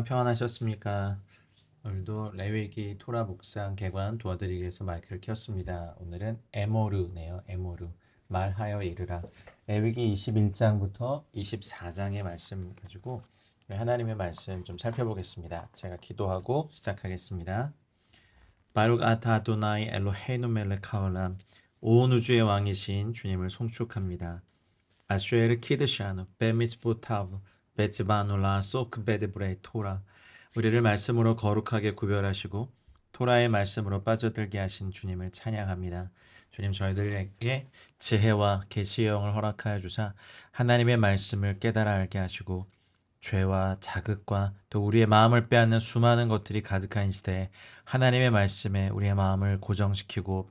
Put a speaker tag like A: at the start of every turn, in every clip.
A: 평안하셨습니까? 오늘도 레위기 토라 묵상 개관 도와드리기 위해서 마이크를 켰습니다. 오늘은 에모르네요. 에모르. 말하여 이르라. 레위기 21장부터 24장의 말씀 가지고 하나님의 말씀 좀 살펴보겠습니다. 제가 기도하고 시작하겠습니다. 바룩 아타 아도나이 엘로헤이누 멜렉 하올람. 온 우주의 왕이신 주님을 송축합니다. 아슈에르 키드샤누 베미스보타브 베츠바누라 소크베드브레이 토라. 우리를 말씀으로 거룩하게 구별하시고 토라의 말씀으로 빠져들게 하신 주님을 찬양합니다. 주님, 저희들에게 지혜와 계시의 영을 허락하여 주사 하나님의 말씀을 깨달아 알게 하시고 죄와 자극과 또 우리의 마음을 빼앗는 수많은 것들이 가득한 시대에 하나님의 말씀에 우리의 마음을 고정시키고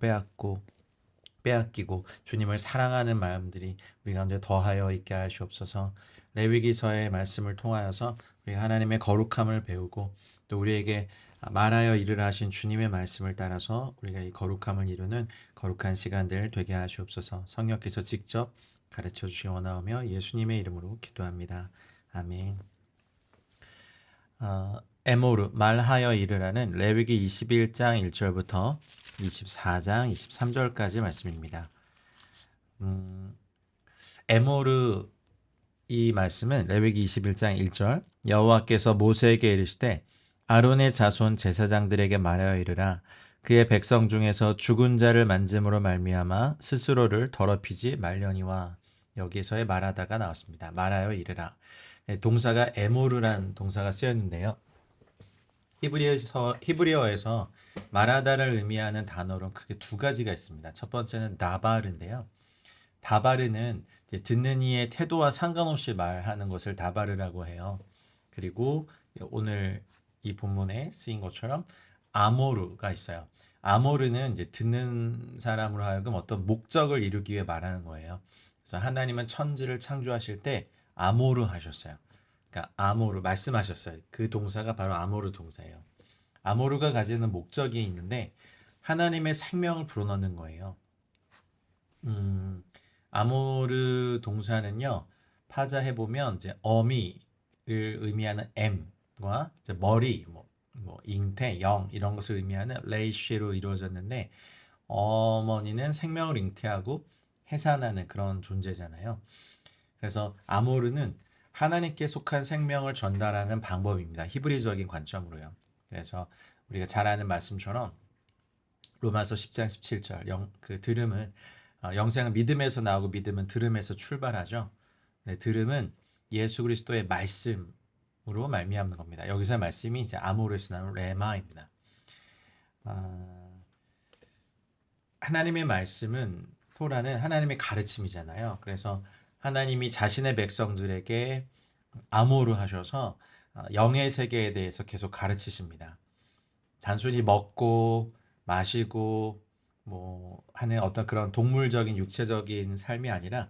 A: 빼앗기고 주님을 사랑하는 마음들이 우리 가운데 더하여 있게 하시옵소서. 레위기서의 말씀을 통하여서 우리 하나님의 거룩함을 배우고 또 우리에게 말하여 이르라 하신 주님의 말씀을 따라서 우리가 이 거룩함을 이루는 거룩한 시간들 되게 하시옵소서. 성령께서 직접 가르쳐 주시 원하오며 예수님의 이름으로 기도합니다. 아멘. 에모르 말하여 이르라는 레위기 21장 1절부터 24장 23절까지 말씀입니다. 에모르 이 말씀은 레위기 21장 1절 여호와께서 모세에게 이르시되 아론의 자손 제사장들에게 말하여 이르라 그의 백성 중에서 죽은 자를 만짐으로 말미암아 스스로를 더럽히지 말려니와. 여기에서의 말하다가 나왔습니다. 말하여 이르라. 동사가 에모르란 동사가 쓰였는데요. 히브리어에서 말하다를 의미하는 단어로 크게 두 가지가 있습니다. 첫 번째는 다바르인데요. 다바르는 듣는 이의 태도와 상관없이 말하는 것을 다바르라고 해요. 그리고 오늘 이 본문에 쓰인 것처럼 아모르가 있어요. 아모르는 이제 듣는 사람으로 하여금 어떤 목적을 이루기 위해 말하는 거예요. 그래서 하나님은 천지를 창조하실 때 아모르 하셨어요. 그러니까 아모르 말씀하셨어요. 그 동사가 바로 아모르 동사예요. 아모르가 가지는 목적이 있는데 하나님의 생명을 불어넣는 거예요. 아모르 동사는요, 파자해 보면 이제 어미를 의미하는 M과 이제 머리, 잉태, 영 이런 것을 의미하는 레이쉬로 이루어졌는데 어머니는 생명을 잉태하고 해산하는 그런 존재잖아요. 그래서 아모르는 하나님께 속한 생명을 전달하는 방법입니다. 히브리적인 관점으로요. 그래서 우리가 잘 아는 말씀처럼 로마서 10장 17절 그 들음은 영생은 믿음에서 나오고 믿음은 들음에서 출발하죠. 네, 들음은 예수 그리스도의 말씀으로 말미암는 겁니다. 여기서의 말씀이 이제 아모르에서 나오는 레마입니다. 하나님의 말씀은 토라는 하나님의 가르침이잖아요. 그래서 하나님이 자신의 백성들에게 아모르 하셔서 영의 세계에 대해서 계속 가르치십니다. 단순히 먹고 마시고 하는 어떤 그런 동물적인 육체적인 삶이 아니라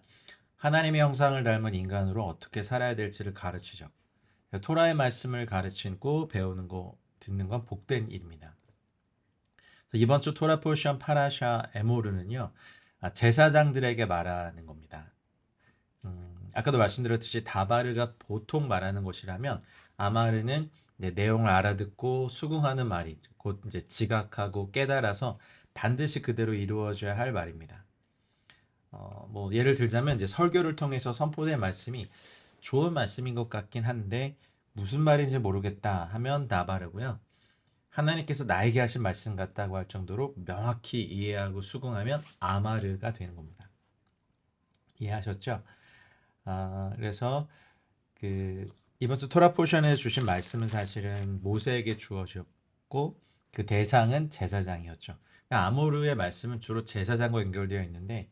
A: 하나님의 형상을 닮은 인간으로 어떻게 살아야 될지를 가르치죠. 토라의 말씀을 가르치고 배우는 거, 듣는 건 복된 일입니다. 이번 주 토라 포션 파라샤 에모르는요, 제사장들에게 말하는 겁니다. 아까도 말씀드렸듯이 다바르가 보통 말하는 것이라면 아마르는 내용을 알아듣고 수긍하는 말이 곧 이제 지각하고 깨달아서 반드시 그대로 이루어져야 할 말입니다. 예를 들자면 이제 설교를 통해서 선포된 말씀이 좋은 말씀인 것 같긴 한데 무슨 말인지 모르겠다 하면 다바르고요. 하나님께서 나에게 하신 말씀 같다고 할 정도로 명확히 이해하고 수긍하면 아마르가 되는 겁니다. 이해하셨죠? 그래서 이번 주 토라 포션에 주신 말씀은 사실은 모세에게 주어졌고 그 대상은 제사장이었죠. 아모르의 말씀은 주로 제사장과 연결되어 있는데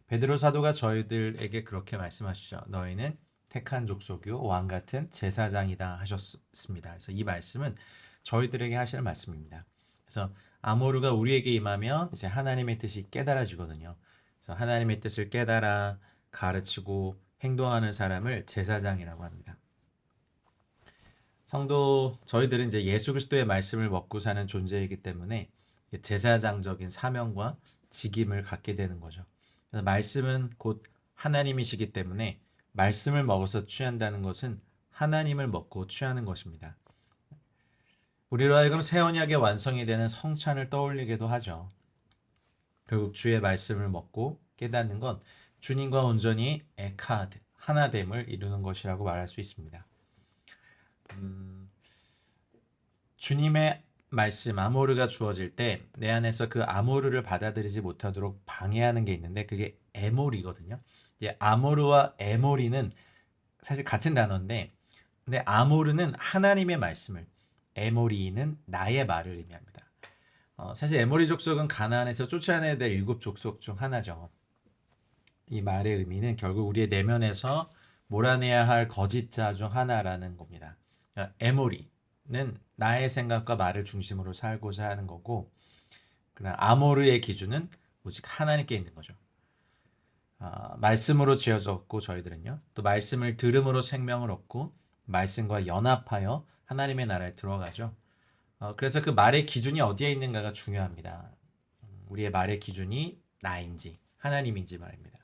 A: 베드로 사도가 저희들에게 그렇게 말씀하시죠. 너희는 택한 족속이요 왕 같은 제사장이다 하셨습니다. 그래서 이 말씀은 저희들에게 하시는 말씀입니다. 그래서 아모르가 우리에게 임하면 이제 하나님의 뜻이 깨달아지거든요. 그래서 하나님의 뜻을 깨달아 가르치고 행동하는 사람을 제사장이라고 합니다. 저희들은 이제 예수 그리스도의 말씀을 먹고 사는 존재이기 때문에 제사장적인 사명과 직임을 갖게 되는 거죠. 그래서 말씀은 곧 하나님이시기 때문에 말씀을 먹어서 취한다는 것은 하나님을 먹고 취하는 것입니다. 우리로 하여금 새 언약의 완성이 되는 성찬을 떠올리게도 하죠. 결국 주의 말씀을 먹고 깨닫는 건 주님과 온전히 에카드, 하나됨을 이루는 것이라고 말할 수 있습니다. 음, 주님의 말씀 아모르가 주어질 때 내 안에서 그 아모르를 받아들이지 못하도록 방해하는 게 있는데 그게 에모리거든요. 이제 아모르와 에모리는 사실 같은 단어인데 근데 아모르는 하나님의 말씀을, 에모리는 나의 말을 의미합니다. 사실 에모리 족속은 가나안에서 쫓아내야 될 7족속 중 하나죠. 이 말의 의미는 결국 우리의 내면에서 몰아내야 할 거짓자 중 하나라는 겁니다. 에모리는 나의 생각과 말을 중심으로 살고자 하는 거고, 그러나 아모르의 기준은 오직 하나님께 있는 거죠. 말씀으로 지어졌고 저희들은요. 또 말씀을 들음으로 생명을 얻고 말씀과 연합하여 하나님의 나라에 들어가죠. 그래서 그 말의 기준이 어디에 있는가가 중요합니다. 우리의 말의 기준이 나인지 하나님인지 말입니다.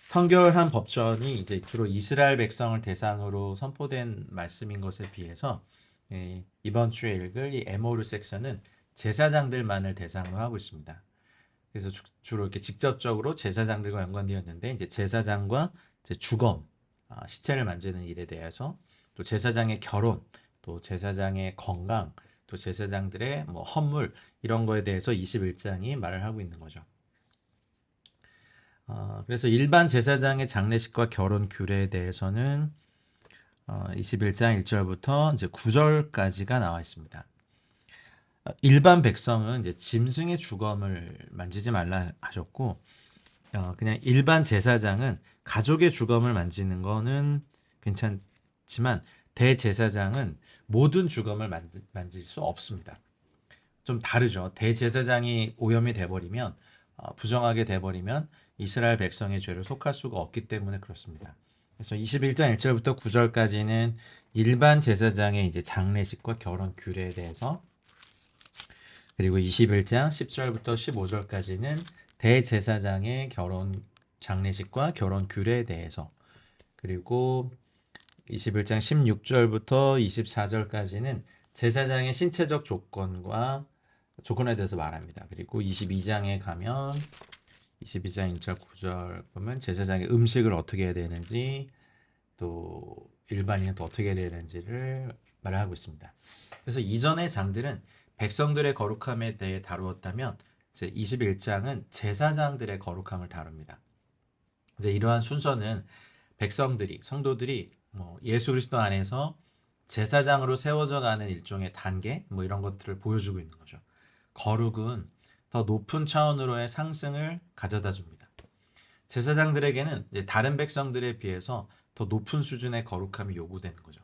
A: 성결한 법전이 이제 주로 이스라엘 백성을 대상으로 선포된 말씀인 것에 비해서 이번 주에 읽을 이 에모르 섹션은 제사장들만을 대상으로 하고 있습니다. 그래서 주로 이렇게 직접적으로 제사장들과 연관되어 있는데 이제 제사장과 이제 주검, 시체를 만지는 일에 대해서 또 제사장의 결혼, 또 제사장의 건강, 또 제사장들의 뭐 헌물 이런 거에 대해서 21장이 말을 하고 있는 거죠. 그래서 일반 제사장의 장례식과 결혼 규례에 대해서는 21장 1절부터 이제 9절까지가 나와 있습니다. 일반 백성은 이제 짐승의 주검을 만지지 말라 하셨고, 그냥 일반 제사장은 가족의 주검을 만지는 거는 괜찮지만 대제사장은 모든 주검을 만질 수 없습니다. 좀 다르죠. 대제사장이 오염이 돼버리면 부정하게 돼버리면 이스라엘 백성의 죄를 속할 수가 없기 때문에 그렇습니다. 그래서 21장 1절부터 9절까지는 일반 제사장의 이제 장례식과 결혼 규례에 대해서, 그리고 21장 10절부터 15절까지는 대제사장의 결혼 장례식과 결혼 규례에 대해서, 그리고 21장 16절부터 24절까지는 제사장의 신체적 조건에 대해서 말합니다. 그리고 22장에 가면 22장 1절 9절 보면 제사장의 음식을 어떻게 해야 되는지, 또 일반인은 또 어떻게 해야 되는지를 말하고 있습니다. 그래서 이전의 장들은 백성들의 거룩함에 대해 다루었다면 이제 21장은 제사장들의 거룩함을 다룹니다. 이제 이러한 순서는 백성들이, 성도들이 예수 그리스도 안에서 제사장으로 세워져 가는 일종의 단계 뭐 이런 것들을 보여주고 있는 거죠. 거룩은 더 높은 차원으로의 상승을 가져다 줍니다. 제사장들에게는 이제 다른 백성들에 비해서 더 높은 수준의 거룩함이 요구되는 거죠.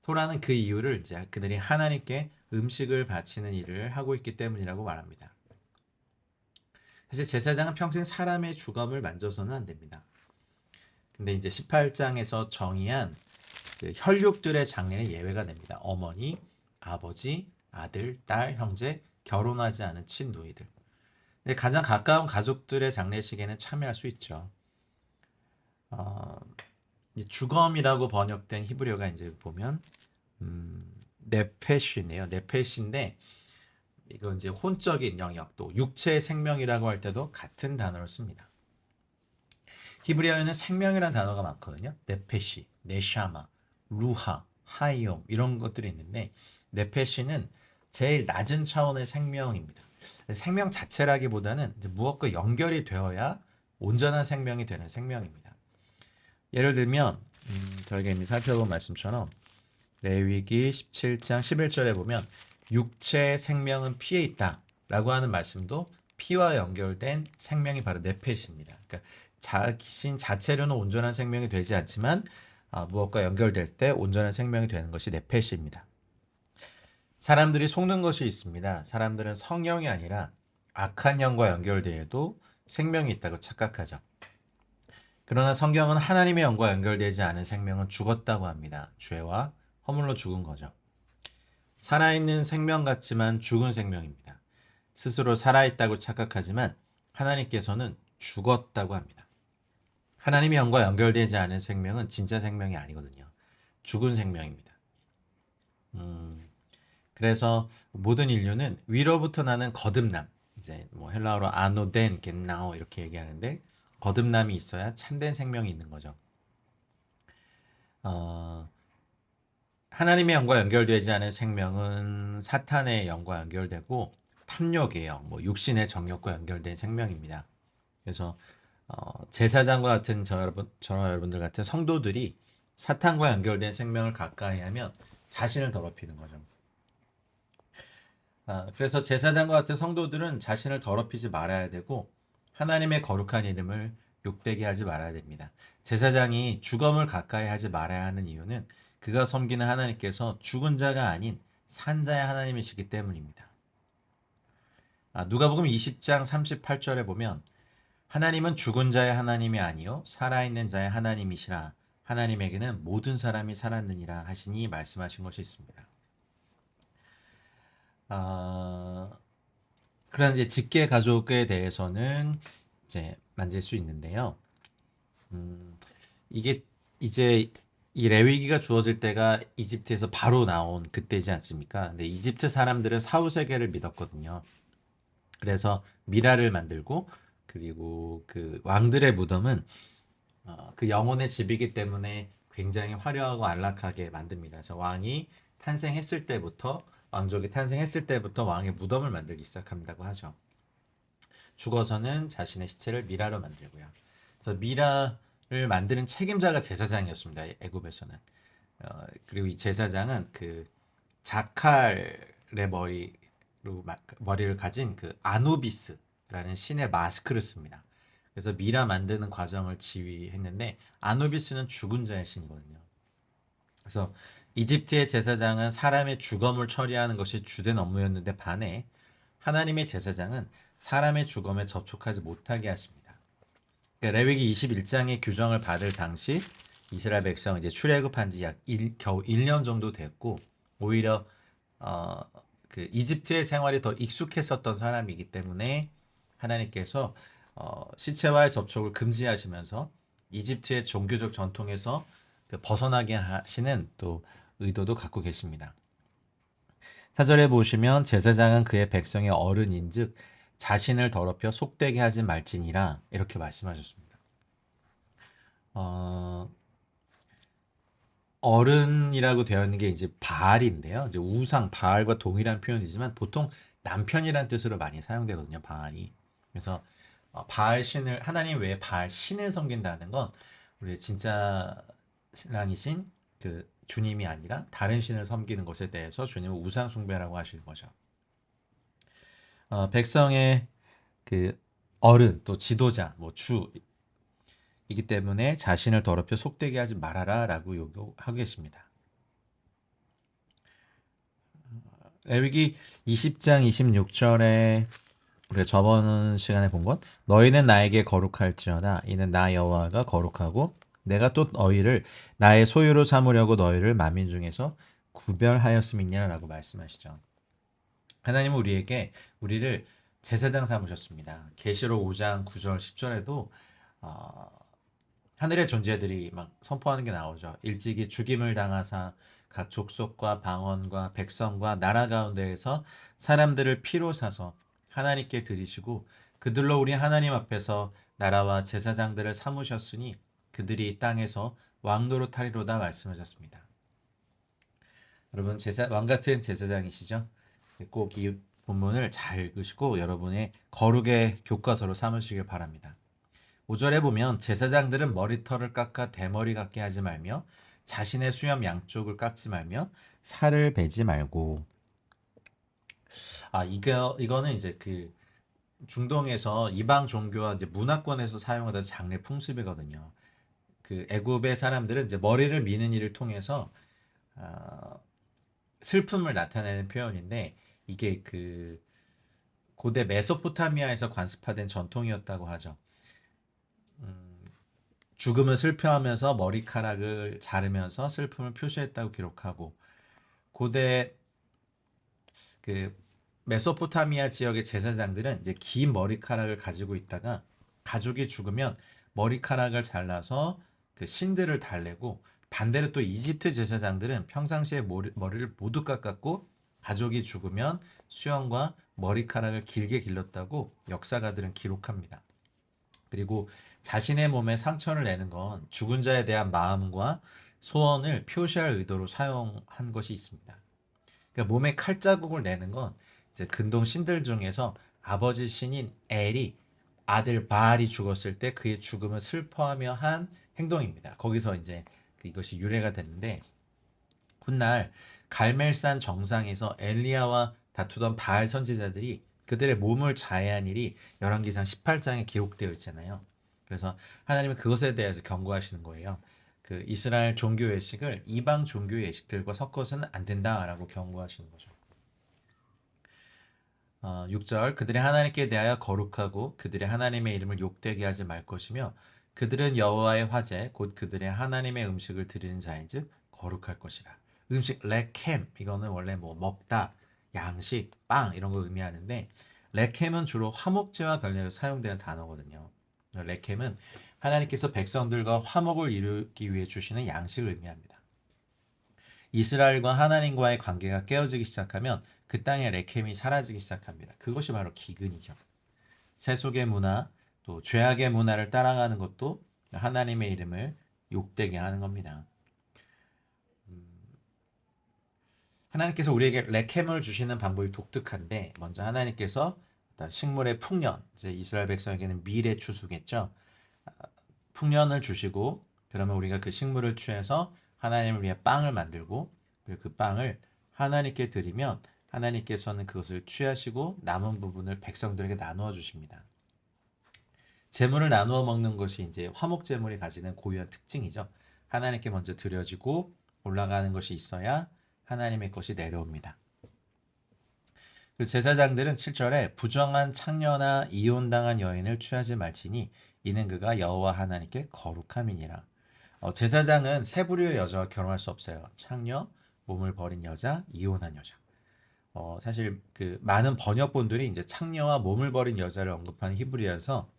A: 토라는 그 이유를 이제 그들이 하나님께 음식을 바치는 일을 하고 있기 때문이라고 말합니다. 사실 제사장은 평생 사람의 주검을 만져서는 안 됩니다. 근데 이제 18장에서 정의한 그 혈육들의 장례는 예외가 됩니다. 어머니, 아버지, 아들, 딸, 형제, 결혼하지 않은 친누이들. 근데 가장 가까운 가족들의 장례식에는 참여할 수 있죠. 주검이라고 번역된 히브리어가 이제 보면 네페시네요. 네페시인데 이건 이제 혼적인 영역, 또 육체의 생명이라고 할 때도 같은 단어를 씁니다. 히브리어에는 생명이라는 단어가 많거든요. 네페시, 네샤마, 루하, 하이옴 이런 것들이 있는데 네페시는 제일 낮은 차원의 생명입니다. 생명 자체라기보다는 이제 무엇과 연결이 되어야 온전한 생명이 되는 생명입니다. 예를 들면 저희가 이미 살펴본 말씀처럼 레위기 17장 11절에 보면 육체의 생명은 피에 있다 라고 하는 말씀도 피와 연결된 생명이 바로 네펫입니다. 그러니까 자신 자체로는 온전한 생명이 되지 않지만 무엇과 연결될 때 온전한 생명이 되는 것이 네펫입니다. 사람들이 속는 것이 있습니다. 사람들은 성령이 아니라 악한 영과 연결되어도 생명이 있다고 착각하죠. 그러나 성경은 하나님의 영과 연결되지 않은 생명은 죽었다고 합니다. 죄와 허물로 죽은 거죠. 살아있는 생명 같지만 죽은 생명입니다. 스스로 살아있다고 착각하지만 하나님께서는 죽었다고 합니다. 하나님의 영과 연결되지 않은 생명은 진짜 생명이 아니거든요. 죽은 생명입니다. 음, 그래서 모든 인류는 위로부터 나는 거듭남, 이제 뭐 헬라어로 아노덴 겟나오 이렇게 얘기하는데 거듭남이 있어야 참된 생명이 있는 거죠. 어, 하나님의 영과 연결되지 않은 생명은 사탄의 영과 연결되고 탐욕의 영, 뭐 육신의 정욕과 연결된 생명입니다. 그래서 제사장과 같은 저와 여러분들 같은 성도들이 사탄과 연결된 생명을 가까이 하면 자신을 더럽히는 거죠. 그래서 제사장과 같은 성도들은 자신을 더럽히지 말아야 되고 하나님의 거룩한 이름을 욕되게 하지 말아야 됩니다. 제사장이 죽음을 가까이 하지 말아야 하는 이유는 그가 섬기는 하나님께서 죽은 자가 아닌 산 자의 하나님이시기 때문입니다. 누가복음 20장 38절에 보면 하나님은 죽은 자의 하나님이 아니요 살아있는 자의 하나님이시라 하나님에게는 모든 사람이 살았느니라 하시니 말씀하신 것이 있습니다. 그런 이제 직계 가족에 대해서는 이제 만질 수 있는데요. 이게 이제 이 레위기가 주어질 때가 이집트에서 바로 나온 그때지 않습니까? 근데 이집트 사람들은 사후세계를 믿었거든요. 그래서 미라를 만들고 그리고 그 왕들의 무덤은 그 영혼의 집이기 때문에 굉장히 화려하고 안락하게 만듭니다. 그래서 왕이 탄생했을 때부터 왕족이 탄생했을 때부터 왕의 무덤을 만들기 시작한다고 하죠. 죽어서는 자신의 시체를 미라로 만들고요. 그래서 미라를 만드는 책임자가 제사장이었습니다. 애굽에서는. 그리고 이 제사장은 그 자칼의 머리를 가진 그 아누비스라는 신의 마스크를 씁니다. 그래서 미라 만드는 과정을 지휘했는데 아누비스는 죽은 자의 신이거든요. 그래서 이집트의 제사장은 사람의 죽음을 처리하는 것이 주된 업무였는데 반해 하나님의 제사장은 사람의 죽음에 접촉하지 못하게 하십니다. 그러니까 레위기 21장의 규정을 받을 당시 이스라엘 백성은 이제 출애굽한 지 겨우 1년 정도 됐고 오히려 그 이집트의 생활이 더 익숙했었던 사람이기 때문에 하나님께서 시체와의 접촉을 금지하시면서 이집트의 종교적 전통에서 벗어나게 하시는 또 의도도 갖고 계십니다. 4절에 보시면 제사장은 그의 백성의 어른인즉 자신을 더럽혀 속되게 하지 말지니라 이렇게 말씀하셨습니다. 어른이라고 되어 있는 게 이제 바알인데요. 이제 우상 바알과 동일한 표현이지만 보통 남편이라는 뜻으로 많이 사용되거든요. 바알이. 그래서 바알 신을 하나님 외에 바알 신을 섬긴다는 건 우리 진짜 신랑이신 그 주님이 아니라 다른 신을 섬기는 것에 대해서 주님은 우상 숭배라고 하시는 거죠. 백성의 그 어른 또 지도자 뭐 주이기 때문에 자신을 더럽혀 속되게 하지 말아라라고 요구하고 계십니다. 레위기 20장 26절에 우리가 저번 시간에 본 것 너희는 나에게 거룩할지어다 이는 나 여호와가 거룩하고 내가 또 너희를 나의 소유로 삼으려고 너희를 만민 중에서 구별하였음이냐라고 말씀하시죠. 하나님은 우리를 제사장 삼으셨습니다. 계시록 5장 9절 10절에도 하늘의 존재들이 막 선포하는 게 나오죠. 일찍이 죽임을 당하사 각 족속과 방언과 백성과 나라 가운데에서 사람들을 피로 사서 하나님께 드리시고 그들로 우리 하나님 앞에서 나라와 제사장들을 삼으셨으니 그들이 이 땅에서 왕노릇하리로다 말씀하셨습니다. 여러분 왕 같은 제사장이시죠? 꼭 이 본문을 잘 읽으시고 여러분의 거룩의 교과서로 삼으시길 바랍니다. 5절에 보면 제사장들은 머리털을 깎아 대머리 같게 하지 말며 자신의 수염 양쪽을 깎지 말며 살을 베지 말고 이거는 이제 그 중동에서 이방 종교와 이제 문화권에서 사용하던 장례 풍습이거든요. 그 애굽의 사람들은 이제 머리를 미는 일을 통해서 슬픔을 나타내는 표현인데 이게 그 고대 메소포타미아에서 관습화된 전통이었다고 하죠. 죽음을 슬퍼하면서 머리카락을 자르면서 슬픔을 표시했다고 기록하고 고대 그 메소포타미아 지역의 제사장들은 이제 긴 머리카락을 가지고 있다가 가족이 죽으면 머리카락을 잘라서 그 신들을 달래고 반대로 또 이집트 제사장들은 평상시에 머리를 모두 깎았고 가족이 죽으면 수염과 머리카락을 길게 길렀다고 역사가들은 기록합니다. 그리고 자신의 몸에 상처를 내는 건 죽은 자에 대한 마음과 소원을 표시할 의도로 사용한 것이 있습니다. 그러니까 몸에 칼자국을 내는 건 이제 근동 신들 중에서 아버지 신인 엘이 아들 바알이 죽었을 때 그의 죽음을 슬퍼하며 한 행동입니다. 거기서 이제 이것이 유래가 됐는데 훗날 갈멜산 정상에서 엘리야와 다투던 바알 선지자들이 그들의 몸을 자해한 일이 열왕기상 18장에 기록되어 있잖아요. 그래서 하나님은 그것에 대해서 경고하시는 거예요. 그 이스라엘 종교 예식을 이방 종교 예식들과 섞어서는 안 된다라고 경고하시는 거죠. 6절 그들의 하나님께 대하여 거룩하고 그들의 하나님의 이름을 욕되게 하지 말 것이며 그들은 여호와의 화제 곧 그들의 하나님의 음식을 드리는 자인즉 거룩할 것이라. 음식 레켐 이거는 원래 뭐 먹다, 양식, 빵 이런 거 의미하는데 레켐은 주로 화목제와 관련해서 사용되는 단어거든요. 레켐은 하나님께서 백성들과 화목을 이루기 위해 주시는 양식을 의미합니다. 이스라엘과 하나님과의 관계가 깨어지기 시작하면 그 땅의 레켐이 사라지기 시작합니다. 그것이 바로 기근이죠. 세속의 문화, 또 죄악의 문화를 따라가는 것도 하나님의 이름을 욕되게 하는 겁니다. 하나님께서 우리에게 레켐을 주시는 방법이 독특한데 먼저 하나님께서 식물의 풍년, 이제 이스라엘 백성에게는 미래 추수겠죠. 풍년을 주시고 그러면 우리가 그 식물을 취해서 하나님을 위해 빵을 만들고 그리고 그 빵을 하나님께 드리면 하나님께서는 그것을 취하시고 남은 부분을 백성들에게 나누어 주십니다. 제물을 나누어 먹는 것이 이제 화목 제물이 가지는 고유한 특징이죠. 하나님께 먼저 드려지고 올라가는 것이 있어야 하나님의 것이 내려옵니다. 그리고 제사장들은 7절에 부정한 창녀나 이혼당한 여인을 취하지 말지니 이는 그가 여호와 하나님께 거룩함이니라. 제사장은 세 부류의 여자와 결혼할 수 없어요. 창녀, 몸을 버린 여자, 이혼한 여자. 사실 그 많은 번역본들이 이제 창녀와 몸을 버린 여자를 언급하는 히브리어에서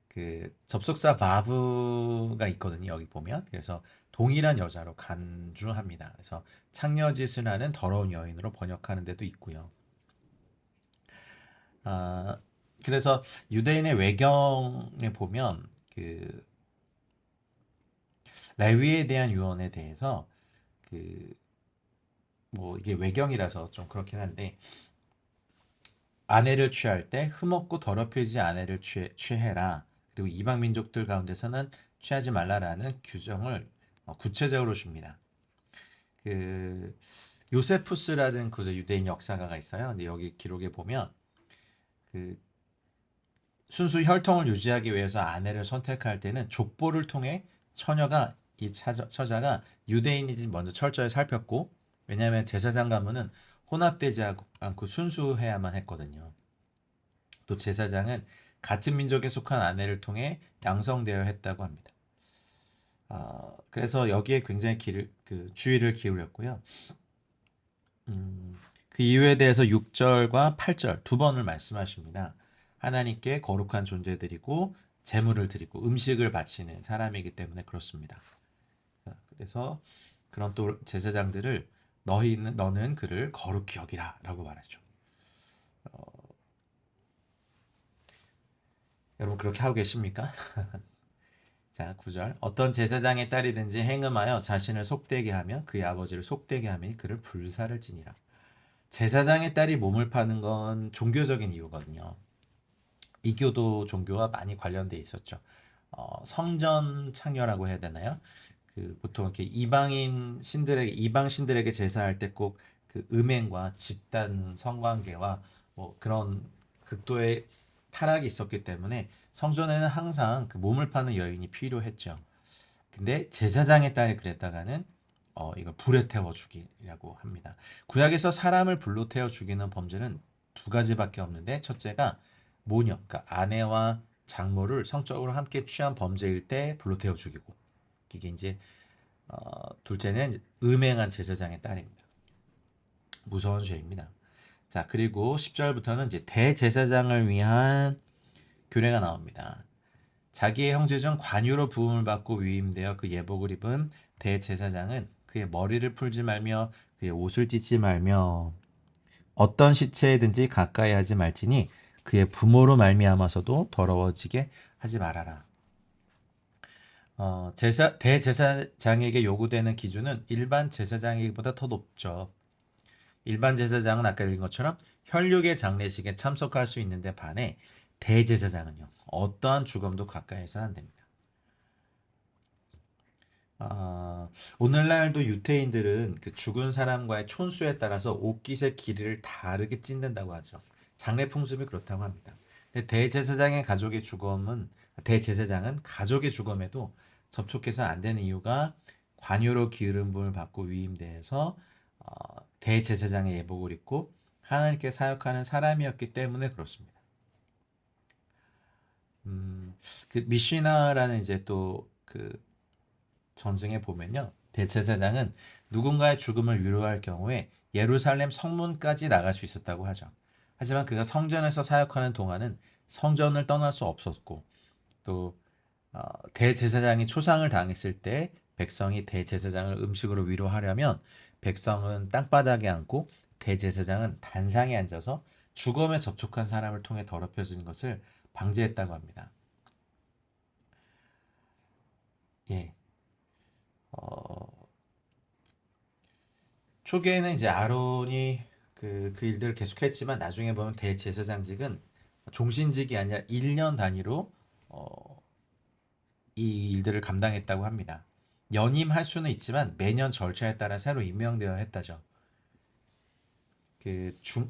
A: 그 접속사 바브가 있거든요. 여기 보면 그래서 동일한 여자로 간주합니다. 그래서 창녀짓을 하는 더러운 여인으로 번역하는 데도 있고요. 그래서 유대인의 외경에 보면 그 레위에 대한 유언에 대해서 그 뭐 이게 외경이라서 좀 그렇긴 한데 아내를 취할 때 흠없고 더럽히지 아내를 취해라. 그리고 이방 민족들 가운데서는 취하지 말라라는 규정을 구체적으로 줍니다. 그 요세푸스라는 그 유대인 역사가가 있어요. 근데 여기 기록에 보면 그 순수 혈통을 유지하기 위해서 아내를 선택할 때는 족보를 통해 처녀가 이 처자가 유대인인지 먼저 철저히 살폈고 왜냐하면 제사장 가문은 혼합되지 않고 순수해야만 했거든요. 또 제사장은 같은 민족에 속한 아내를 통해 양성되어야 했다고 합니다. 그래서 여기에 굉장히 주의를 기울였고요. 그 이유에 대해서 6절과 8절 두 번을 말씀하십니다. 하나님께 거룩한 존재들이고 제물을 드리고 음식을 바치는 사람이기 때문에 그렇습니다. 그래서 그런 또 제사장들을 너는 그를 거룩히 여기라 라고 말하죠. 여러분 그렇게 하고 계십니까? 자, 9절. 어떤 제사장의 딸이든지 행음하여 자신을 속되게 하며 그의 아버지를 속되게 하면 그를 불사를 지니라. 제사장의 딸이 몸을 파는 건 종교적인 이유거든요. 이교도 종교와 많이 관련돼 있었죠. 성전 창녀라고 해야 되나요? 그 보통 이렇게 이방 신들에게 제사할 때 꼭 그 음행과 집단 성관계와 뭐 그런 극도의 타락이 있었기 때문에 성전에는 항상 그 몸을 파는 여인이 필요했죠. 근데 제사장의 딸이 그랬다가는 이걸 불에 태워 죽이라고 합니다. 구약에서 사람을 불로 태워 죽이는 범죄는 두 가지밖에 없는데 첫째가 모녀, 그러니까 아내와 장모를 성적으로 함께 취한 범죄일 때 불로 태워 죽이고 이게 이제 둘째는 이제 음행한 제사장의 딸입니다. 무서운 죄입니다. 자, 그리고 10절부터는 이제 대제사장을 위한 규례가 나옵니다. 자기의 형제 중 관유로 부음을 받고 위임되어 그 예복을 입은 대제사장은 그의 머리를 풀지 말며 그의 옷을 찢지 말며 어떤 시체든지 가까이 하지 말지니 그의 부모로 말미암아서도 더러워지게 하지 말아라. 대제사장에게 요구되는 기준은 일반 제사장에게보다 더 높죠. 일반 제사장은 아까 읽은 것처럼 혈육의 장례식에 참석할 수 있는데 반해 대제사장은요. 어떠한 죽음도 가까이 해서는 안 됩니다. 오늘날도 유태인들은 그 죽은 사람과의 촌수에 따라서 옷깃의 길이를 다르게 찢는다고 하죠. 장례 풍습이 그렇다고 합니다. 근데 대제사장은 가족의 죽음에도 접촉해서 안 되는 이유가 관유로 기름 부음을 받고 위임돼서 대제사장의 예복을 입고 하나님께 사역하는 사람이었기 때문에 그렇습니다. 그 미시나라는 이제 또 그 전승에 보면요. 대제사장은 누군가의 죽음을 위로할 경우에 예루살렘 성문까지 나갈 수 있었다고 하죠. 하지만 그가 성전에서 사역하는 동안은 성전을 떠날 수 없었고 또 대제사장이 초상을 당했을 때 백성이 대제사장을 음식으로 위로하려면 백성은 땅바닥에 앉고 대제사장은 단상에 앉아서 죽음에 접촉한 사람을 통해 더럽혀지는 것을 방지했다고 합니다. 예. 초기에는 이제 아론이 그 일들을 계속했지만 나중에 보면 대제사장직은 종신직이 아니라 1년 단위로 이 일들을 감당했다고 합니다. 연임할 수는 있지만 매년 절차에 따라 새로 임명되어야 했다죠.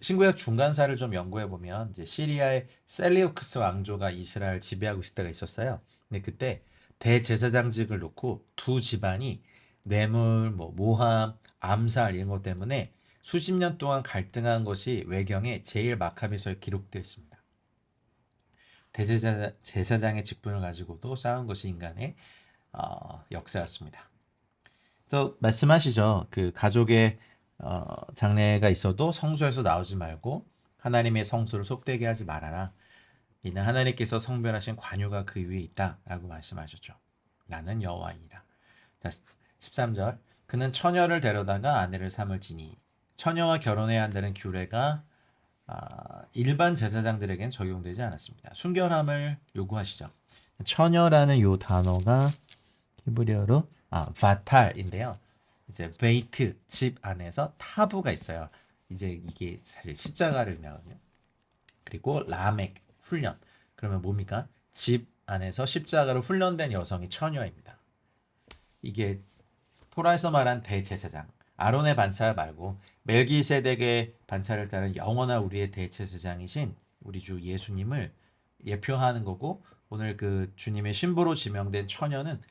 A: 신구약 중간사를 좀 연구해 보면 이제 시리아의 셀리우크스 왕조가 이스라엘 지배하고 있을 때가 있었어요. 근데 그때 대제사장직을 놓고 두 집안이 뇌물, 모함, 암살 이런 것 때문에 수십 년 동안 갈등한 것이 외경에 제일 마카비서에 기록되어 있습니다. 대제사장의 직분을 가지고도 싸운 것이 인간의 역사였습니다. 그래서 말씀하시죠. 그 가족의 장래가 있어도 성소에서 나오지 말고 하나님의 성소를 속되게 하지 말아라. 이는 하나님께서 성별하신 관유가 그 위에 있다라고 말씀하셨죠. 나는 여호와이니라. 자, 13절. 그는 처녀를 데려다가 아내를 삼을지니 처녀와 결혼해야 한다는 규례가 일반 제사장들에겐 적용되지 않았습니다. 순결함을 요구하시죠. 처녀라는 요 단어가 히브리어로 바탈인데요. 이제 베이트 집 안에서 타부가 있어요. 이제 이게 사실 십자가를 의미하거든요. 그리고 라멕 훈련. 그러면 뭡니까? 집 안에서 십자가로 훈련된 여성이 처녀입니다. 이게 토라에서 말한 대제사장 아론의 반차 말고 멜기세덱의 반차를 따른 영원한 우리의 대제사장이신 우리 주 예수님을 예표하는 거고 오늘 그 주님의 신부로 지명된 처녀는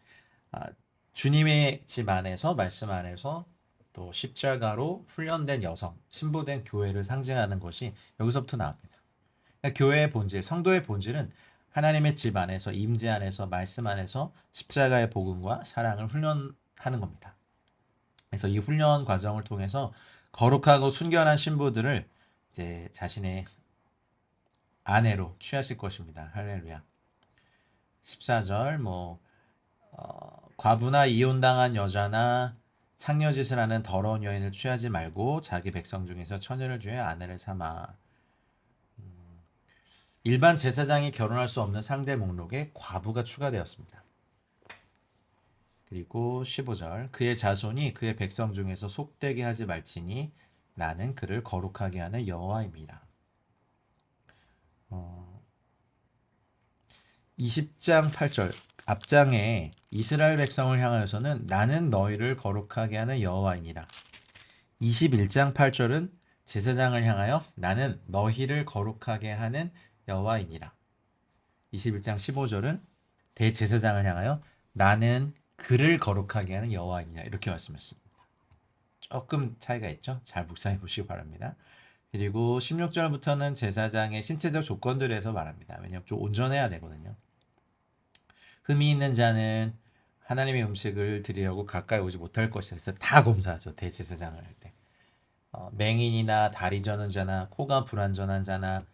A: 주님의 집 안에서 말씀 안에서 또 십자가로 훈련된 여성, 신부된 교회를 상징하는 것이 여기서부터 나옵니다. 그러니까 교회의 본질, 성도의 본질은 하나님의 집 안에서 임재 안에서 말씀 안에서 십자가의 복음과 사랑을 훈련하는 겁니다. 그래서 이 훈련 과정을 통해서 거룩하고 순결한 신부들을 이제 자신의 아내로 취하실 것입니다. 할렐루야. 14절 과부나 이혼당한 여자나 창녀짓을 하는 더러운 여인을 취하지 말고 자기 백성 중에서 처녀를 주의 아내를 삼아. 일반 제사장이 결혼할 수 없는 상대 목록에 과부가 추가되었습니다. 그리고 15절 그의 자손이 그의 백성 중에서 속되게 하지 말지니 나는 그를 거룩하게 하는 여호와입니다. 20장 8절 앞장에 이스라엘 백성을 향하여서는 나는 너희를 거룩하게 하는 여호와이니라. 21장 8절은 제사장을 향하여 나는 너희를 거룩하게 하는 여호와이니라. 21장 15절은 대제사장을 향하여 나는 그를 거룩하게 하는 여호와이니라 이렇게 말씀했습니다. 조금 차이가 있죠? 잘 묵상해 보시기 바랍니다. 그리고 16절부터는 제사장의 신체적 조건들에서 말합니다. 왜냐하면 좀 온전해야 되거든요. 흠이 있는 자는 하나님의 음식을 드리려고 가까이 오지 못할 것이다. 그래서 다 검사하죠. 대제사장을 할 때. 맹인이나 다리 저는 자나 코가 불완전한 자나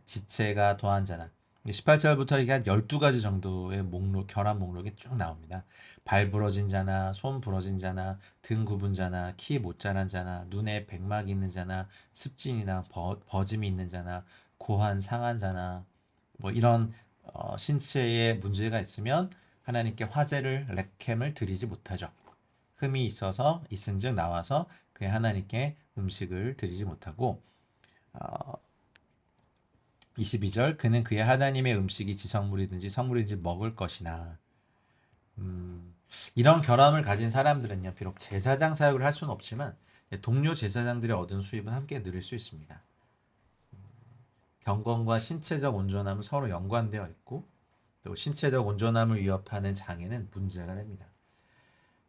A: 지체가 더한 자나 18절부터 이게 한 12가지 정도의 목록, 결함 목록이 쭉 나옵니다. 발 부러진 자나, 손 부러진 자나, 등 굽은 자나, 키 못 자란 자나, 눈에 백막이 있는 자나, 습진이나 버짐이 있는 자나, 고한 상한 자나, 뭐 이런 신체에 문제가 있으면 하나님께 화제를 렉켐을 드리지 못하죠. 흠이 있어서 있은즉 나와서 그의 하나님께 음식을 드리지 못하고 22절 그는 그의 하나님의 음식이 지성물이든지 성물이든지 먹을 것이나 이런 결함을 가진 사람들은요 비록 제사장 사역을 할 수는 없지만 동료 제사장들의 얻은 수입은 함께 누릴 수 있습니다. 경건과 신체적 온전함은 서로 연관되어 있고 또 신체적 온전함을 위협하는 장애는 문제가 됩니다.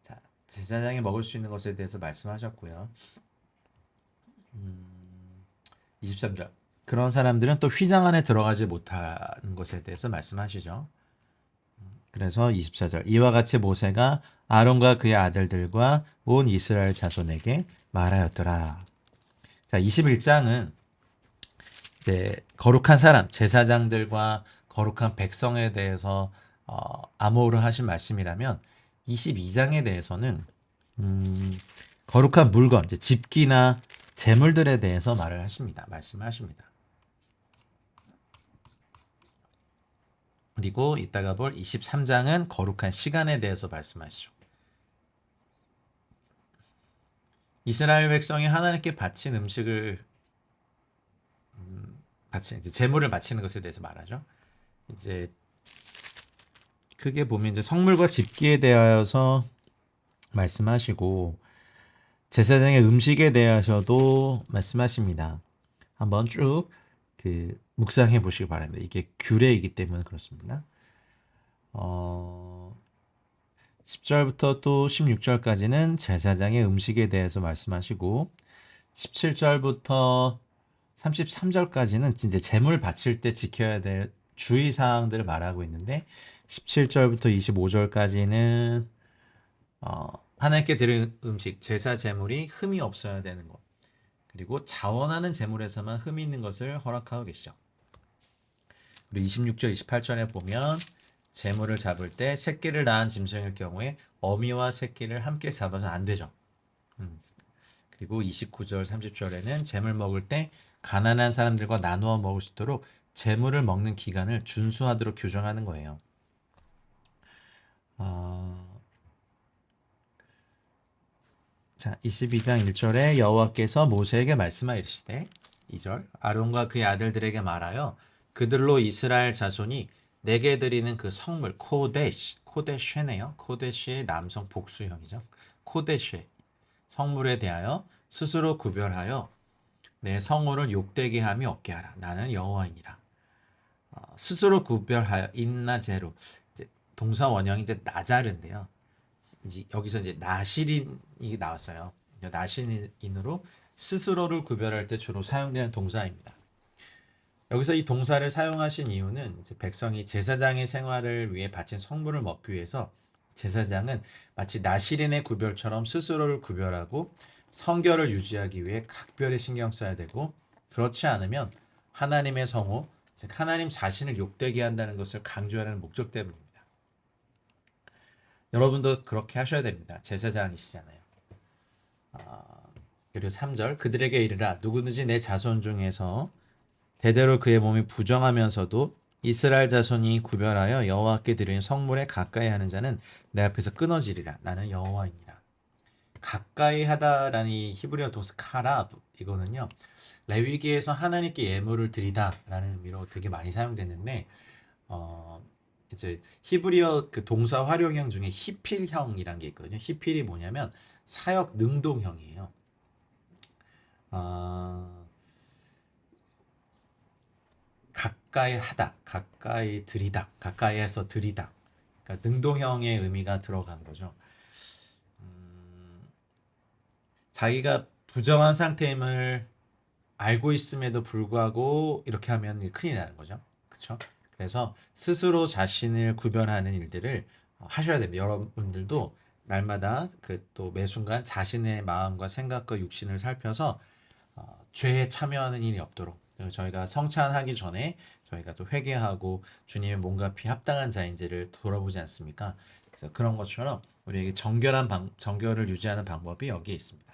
A: 자, 제사장이 먹을 수 있는 것에 대해서 말씀하셨고요. 23절 그런 사람들은 또 휘장 안에 들어가지 못하는 것에 대해서 말씀하시죠. 그래서 24절 이와 같이 모세가 아론과 그의 아들들과 온 이스라엘 자손에게 말하였더라. 자, 21장은 이제 거룩한 사람, 제사장들과 거룩한 백성에 대해서 암호로 하신 말씀이라면 22장에 대해서는 거룩한 물건, 이제 집기나 재물들에 대해서 말을 하십니다. 말씀하십니다. 그리고 이따가 볼 23장은 거룩한 시간에 대해서 말씀하시죠. 이스라엘 백성이 하나님께 바친 음식을 이제 제물을 바치는 것에 대해서 말하죠. 이제 크게 보면 이제 성물과 집기에 대하여서 말씀하시고 제사장의 음식에 대하여서도 말씀하십니다. 한번 쭉 묵상해 보시기 바랍니다. 이게 규례이기 때문에 그렇습니다. 10절부터 또 16절까지는 제사장의 음식에 대해서 말씀하시고 17절부터 33절까지는 진짜 제물 바칠 때 지켜야 될 주의사항들을 말하고 있는데 17절부터 25절까지는 하나님께 드릴 음식, 제사 제물이 흠이 없어야 되는 것 그리고 자원하는 제물에서만 흠이 있는 것을 허락하고 계시죠. 그리고 26절, 28절에 보면 제물을 잡을 때 새끼를 낳은 짐승일 경우에 어미와 새끼를 함께 잡아서 안 되죠. 그리고 29절, 30절에는 제물 먹을 때 가난한 사람들과 나누어 먹을 수 있도록 제물을 먹는 기간을 준수하도록 규정하는 거예요. 자, 22장 1절에 여호와께서 모세에게 말씀하시되 2절 아론과 그의 아들들에게 말하여 그들로 이스라엘 자손이 내게 드리는 그 성물 코데쉐네요. 코데쉐의 남성 복수형이죠. 코데쉐 성물에 대하여 스스로 구별하여 내 성호를 욕되게 함이 없게 하라. 나는 여호와이니라. 스스로 구별하여 인나제로 동사 원형이 이제 나자르인데요. 이제 여기서 이제 나실인이 나왔어요. 나실인으로 스스로를 구별할 때 주로 사용되는 동사입니다. 여기서 이 동사를 사용하신 이유는 이제 백성이 제사장의 생활을 위해 바친 성물을 먹기 위해서 제사장은 마치 나실인의 구별처럼 스스로를 구별하고 성결을 유지하기 위해 각별히 신경 써야 되고 그렇지 않으면 하나님의 성호, 즉 하나님 자신을 욕되게 한다는 것을 강조하는 목적 때문입니다. 여러분도 그렇게 하셔야 됩니다. 제사장이시잖아요. 그리고 3절 그들에게 이르라 누구든지 내 자손 중에서 대대로 그의 몸이 부정하면서도 이스라엘 자손이 구별하여 여호와께 드리는 성물에 가까이 하는 자는 내 앞에서 끊어지리라. 나는 여호와이니라. 가까이 하다라는 이 히브리어 동사 카라브 이거는요. 레위기에서 하나님께 예물을 드리다라는 의미로 되게 많이 사용됐는데 이제 히브리어 그 동사 활용형 중에 히필형이란 게 있거든요. 히필이 뭐냐면 사역 능동형이에요. 가까이 하다, 가까이 드리다, 가까이해서 드리다. 그러니까 능동형의 의미가 들어간 거죠. 자기가 부정한 상태임을 알고 있음에도 불구하고 이렇게 하면 큰일 나는 거죠. 그렇죠? 그래서 스스로 자신을 구별하는 일들을 하셔야 됩니다. 여러분들도 날마다 또 매 순간 자신의 마음과 생각과 육신을 살펴서 죄에 참여하는 일이 없도록 그리고 저희가 성찬하기 전에 저희가 또 회개하고 주님의 몸과 피 합당한 자인지를 돌아보지 않습니까? 그래서 그런 것처럼 우리에게 정결을 유지하는 방법이 여기에 있습니다.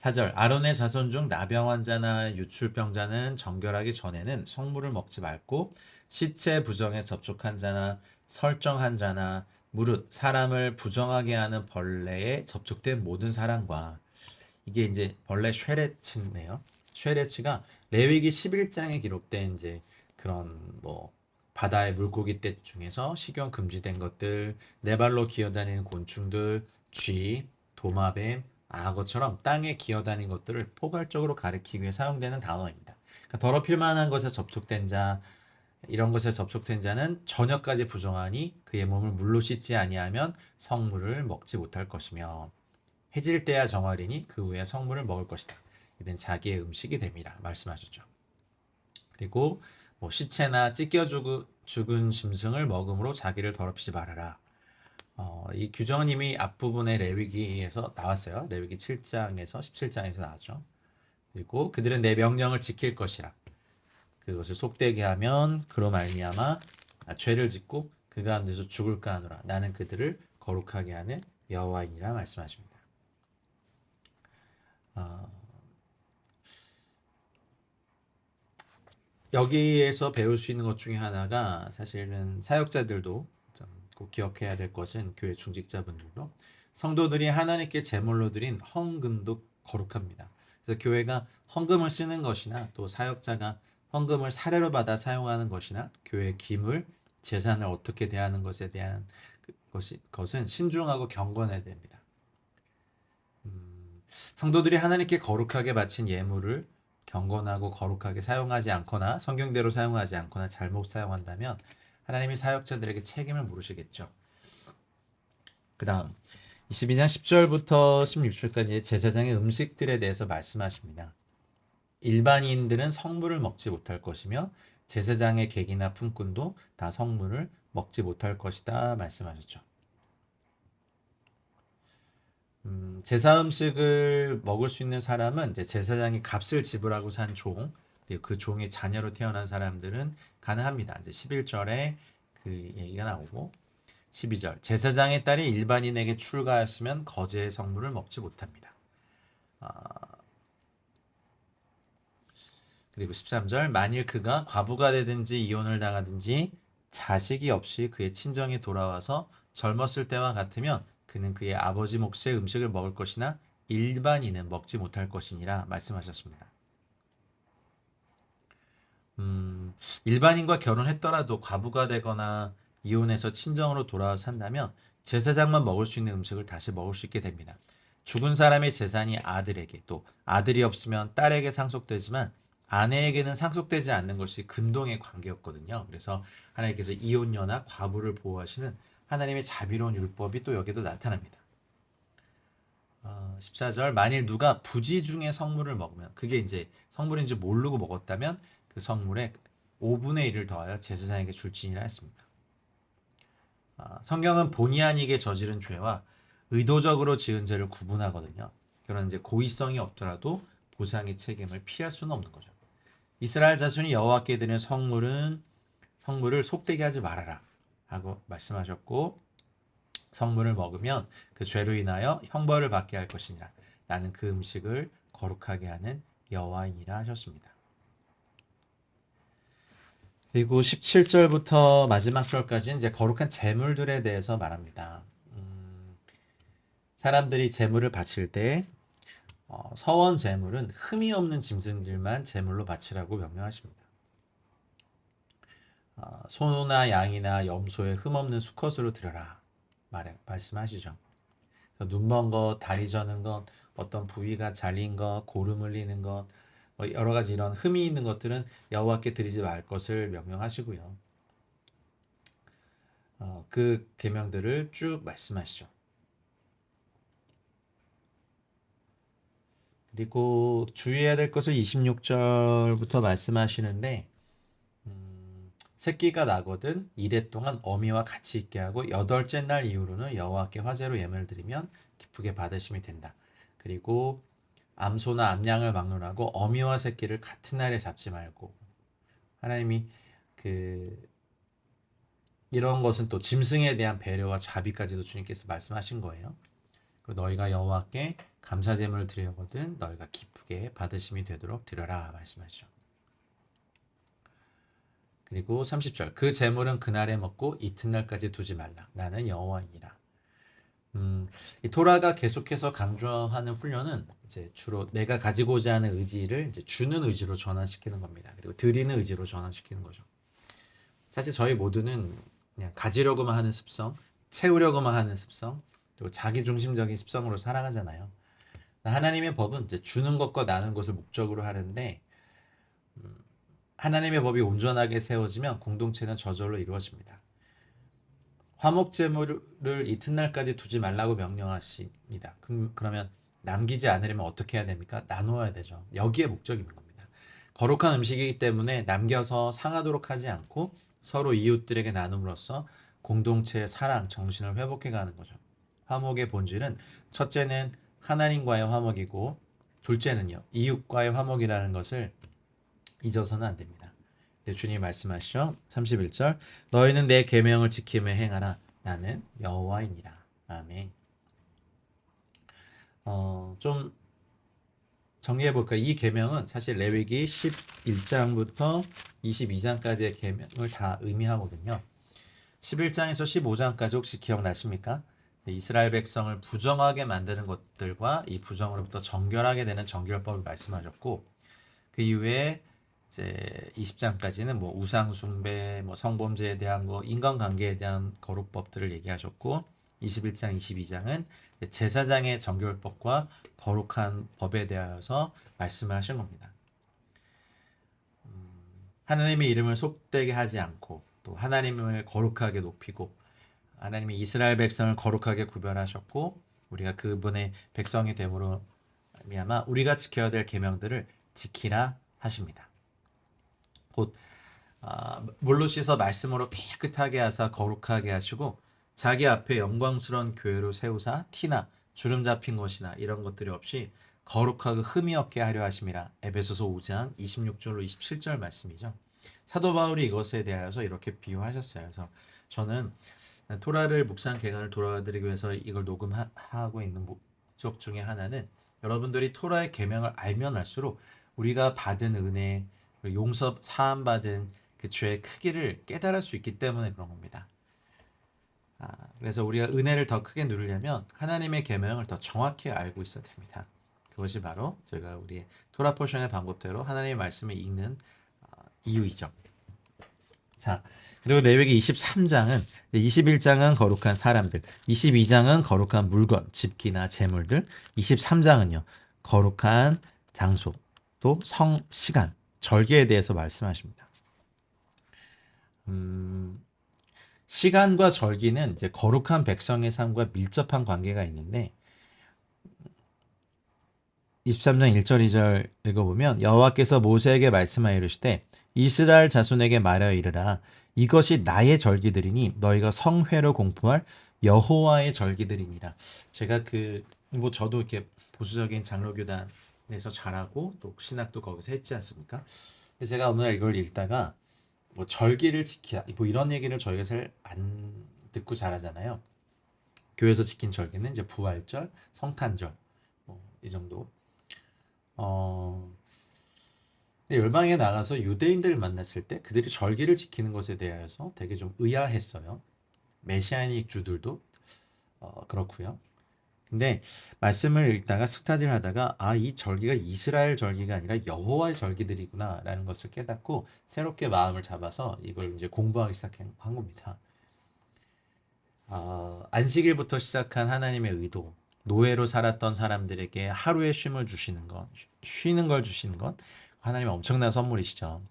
A: 4절 아론의 자손 중 나병 환자나 유출병자는 정결하기 전에는 성물을 먹지 말고 시체 부정에 접촉한 자나 설정한 자나 무릇 사람을 부정하게 하는 벌레에 접촉된 모든 사람과 이게 이제 벌레 쉐레츠네요. 쉐레츠가 레위기 11장에 기록된 이제 그런 뭐 바다의 물고기 떼 중에서 식용 금지된 것들, 네 발로 기어다니는 곤충들, 쥐, 도마뱀, 악어처럼 땅에 기어다니는 것들을 포괄적으로 가리키기 위해 사용되는 단어입니다. 그러니까 더럽힐 만한 것에 접촉된 자, 이런 것에 접촉된 자는 저녁까지 부정하니 그의 몸을 물로 씻지 아니하면 성물을 먹지 못할 것이며 해질 때야 정하리니 그 후에 성물을 먹을 것이다. 이는 자기의 음식이 됨이라 말씀하셨죠. 그리고 뭐 시체나 찢겨 죽은 짐승을 먹음으로 자기를 더럽히지 말아라. 이 규정은 이미 앞부분의 레위기에서 나왔어요. 레위기 7장에서 17장에서 나왔죠. 그리고 그들은 내 명령을 지킬 것이라. 그것을 속되게 하면 그로 말미암아 죄를 짓고 그 가운데서 죽을까 하노라. 나는 그들을 거룩하게 하는 여호와이니라 말씀하십니다. 여기에서 배울 수 있는 것 중에 하나가 사실은 사역자들도 꼭 기억해야 될 것은 교회 중직자분들도 성도들이 하나님께 제물로 드린 헌금도 거룩합니다. 그래서 교회가 헌금을 쓰는 것이나 또 사역자가 헌금을 사례로 받아 사용하는 것이나 교회의 기물, 재산을 어떻게 대하는 것에 대한 것은 신중하고 경건해야 됩니다. 성도들이 하나님께 거룩하게 바친 예물을 경건하고 거룩하게 사용하지 않거나 성경대로 사용하지 않거나 잘못 사용한다면 하나님이 사역자들에게 책임을 물으시겠죠. 그 다음 22장 10절부터 16절까지 제사장의 음식들에 대해서 말씀하십니다. 일반인들은 성물을 먹지 못할 것이며 제사장의 객이나 품꾼도 다 성물을 먹지 못할 것이다 말씀하셨죠. 제사 음식을 먹을 수 있는 사람은 이제 제사장이 값을 지불하고 산 종, 그리고 그 종의 자녀로 태어난 사람들은 가능합니다. 이제 11절에 그 얘기가 나오고 12절 제사장의 딸이 일반인에게 출가하였으면 거제의 성물을 먹지 못합니다. 그리고 13절 만일 그가 과부가 되든지 이혼을 당하든지 자식이 없이 그의 친정에 돌아와서 젊었을 때와 같으면 그는 그의 아버지 몫의 음식을 먹을 것이나 일반인은 먹지 못할 것이니라 말씀하셨습니다. 일반인과 결혼했더라도 과부가 되거나 이혼해서 친정으로 돌아와 산다면 제사장만 먹을 수 있는 음식을 다시 먹을 수 있게 됩니다. 죽은 사람의 재산이 아들에게 또 아들이 없으면 딸에게 상속되지만 아내에게는 상속되지 않는 것이 근동의 관계였거든요. 그래서 하나님께서 이혼녀나 과부를 보호하시는 하나님의 자비로운 율법이 또 여기도 나타납니다. 14절 만일 누가 부지 중에 성물을 먹으면 그게 이제 성물인지 모르고 먹었다면 그 성물에 5분의 1을 더하여 제사장에게 줄지니라 했습니다. 성경은 본의 아니게 저지른 죄와 의도적으로 지은 죄를 구분하거든요. 그런 이제 고의성이 없더라도 보상의 책임을 피할 수는 없는 거죠. 이스라엘 자손이 여호와께 드리는 성물을 속되게 하지 말아라 하고 말씀하셨고 성물을 먹으면 그 죄로 인하여 형벌을 받게 할 것이니라. 나는 그 음식을 거룩하게 하는 여호와이니라 하셨습니다. 그리고 17절부터 마지막 절까지는 이제 거룩한 제물들에 대해서 말합니다. 사람들이 제물을 바칠 때 서원 제물은 흠이 없는 짐승들만 제물로 바치라고 명령하십니다. 소나 양이나 염소의 흠 없는 수컷으로 드려라 말씀하시죠. 눈먼 것, 다리 저는 것, 어떤 부위가 잘린 것, 고름 흘리는 것, 여러 가지 이런 흠이 있는 것들은 여호와께 드리지 말 것을 명령하시고요. 그 계명들을 쭉 말씀하시죠. 그리고 주의해야 될 것을 26절부터 말씀하시는데 새끼가 나거든 이래 동안 어미와 같이 있게 하고 여덟째 날 이후로는 여호와께 화제로 예물을 드리면 기쁘게 받으심이 된다. 그리고 암소나 암양을 막론하고 어미와 새끼를 같은 날에 잡지 말고. 하나님이 그 이런 것은 또 짐승에 대한 배려와 자비까지도 주님께서 말씀하신 거예요. 그리고 너희가 여호와께 감사 제물을 드리거든 너희가 기쁘게 받으심이 되도록 드려라 말씀하시죠. 그리고 30절 그 제물은 그날에 먹고 이튿날까지 두지 말라. 나는 여호와이니라. 이 토라가 계속해서 강조하는 훈련은 이제 주로 내가 가지고자 하는 의지를 이제 주는 의지로 전환시키는 겁니다. 그리고 드리는 의지로 전환시키는 거죠. 사실 저희 모두는 그냥 가지려고만 하는 습성, 채우려고만 하는 습성, 그리고 자기중심적인 습성으로 살아가잖아요. 하나님의 법은 이제 주는 것과 나누는 것을 목적으로 하는데 하나님의 법이 온전하게 세워지면 공동체는 저절로 이루어집니다. 화목 제물을 이튿날까지 두지 말라고 명령하십니다. 그러면 남기지 않으려면 어떻게 해야 됩니까? 나누어야 되죠. 여기에 목적이 있는 겁니다. 거룩한 음식이기 때문에 남겨서 상하도록 하지 않고 서로 이웃들에게 나눔으로써 공동체의 사랑, 정신을 회복해 가는 거죠. 화목의 본질은 첫째는 하나님과의 화목이고 둘째는요. 이웃과의 화목이라는 것을 잊어서는 안 됩니다. 주님이 말씀하시죠. 31절 너희는 내 계명을 지키며 행하라. 나는 여호와이니라. 아멘. 좀 정리해 볼까요? 이 계명은 사실 레위기 11장부터 22장까지의 계명을 다 의미하거든요. 11장에서 15장까지 혹시 기억나십니까? 이스라엘 백성을 부정하게 만드는 것들과 이 부정으로부터 정결하게 되는 정결법을 말씀하셨고 그 이후에 이제 20장까지는 뭐 우상 숭배, 뭐 성범죄에 대한 거, 인간관계에 대한 거룩법들을 얘기하셨고 21장, 22장은 제사장의 정결법과 거룩한 법에 대하여서 말씀을 하신 겁니다. 하나님의 이름을 속되게 하지 않고 또 하나님을 거룩하게 높이고 하나님이 이스라엘 백성을 거룩하게 구별하셨고 우리가 그분의 백성이 됨으로 말미암아 우리가 지켜야 될 계명들을 지키라 하십니다. 곧 물로 씻어 말씀으로 깨끗하게 하사 거룩하게 하시고 자기 앞에 영광스러운 교회로 세우사 티나 주름 잡힌 것이나 이런 것들이 없이 거룩하고 흠이 없게 하려 하심이라. 에베소서 5장 26절로 27절 말씀이죠. 사도 바울이 이것에 대하여서 이렇게 비유하셨어요. 그래서 저는 토라를 묵상 개간을 돌아드리기 위해서 이걸 녹음하고 있는 목적 중에 하나는 여러분들이 토라의 계명을 알면 알수록 우리가 받은 은혜, 용서, 사함 받은 그 죄의 크기를 깨달을 수 있기 때문에 그런 겁니다. 그래서 우리가 은혜를 더 크게 누리려면 하나님의 계명을 더 정확히 알고 있어야 됩니다. 그것이 바로 저희가 우리의 토라 포션의 방법대로 하나님의 말씀을 읽는 이유이죠. 자, 그리고 레위기 23장은 21장은 거룩한 사람들, 22장은 거룩한 물건, 집기나 재물들, 23장은요 거룩한 장소, 또 성, 시간, 절기에 대해서 말씀하십니다. 시간과 절기는 이제 거룩한 백성의 삶과 밀접한 관계가 있는데 23장 1절 2절 읽어보면 여호와께서 모세에게 말씀하여 이르시되 이스라엘 자손에게 말하여 이르라 이것이 나의 절기들이니 너희가 성회로 공포할 여호와의 절기들이니라. 제가 뭐 저도 이렇게 보수적인 장로교단에서 자라고 또 신학도 거기서 했지 않습니까? 근데 제가 오늘 이걸 읽다가 뭐 절기를 지키라 뭐 이런 얘기를 저희가 잘 안 듣고 자라잖아요. 교회에서 지킨 절기는 이제 부활절, 성탄절 뭐 이 정도. 근데 열방에 나가서 유대인들을 만났을 때 그들이 절기를 지키는 것에 대해서 되게 좀 의아했어요. 메시아닉 주들도 그렇고요. 근데 말씀을 읽다가 스타디를 하다가 이 절기가 이스라엘 절기가 아니라 여호와의 절기들이구나라는 것을 깨닫고 새롭게 마음을 잡아서 이걸 이제 공부하기 시작한 겁니다. 안식일부터 시작한 하나님의 의도, 노예로 살았던 사람들에게 하루의 쉼을 주시는 것, 쉬는 걸 주시는 것, 하나님의 엄청난 선물이시죠.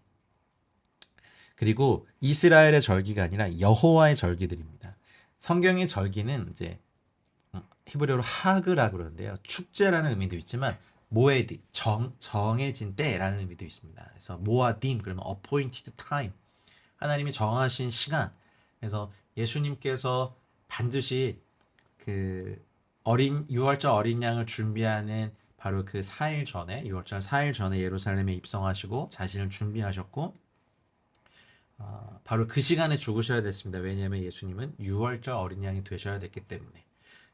A: 그리고 이스라엘의 절기가 아니라 여호와의 절기들입니다. 성경의 절기는 이제 히브리어로 하그라고 그러는데요. 축제라는 의미도 있지만 모에드, 정해진 때라는 의미도 있습니다. 그래서 모아딤 그러면 appointed time, 하나님이 정하신 시간. 그래서 예수님께서 반드시 그 유월절 어린 양을 준비하는 바로 그 4일 전에 6월절 4일 전에 예루살렘에 입성하시고 자신을 준비하셨고 바로 그 시간에 죽으셔야 됐습니다. 왜냐하면 예수님은 6월절 어린 양이 되셔야 됐기 때문에.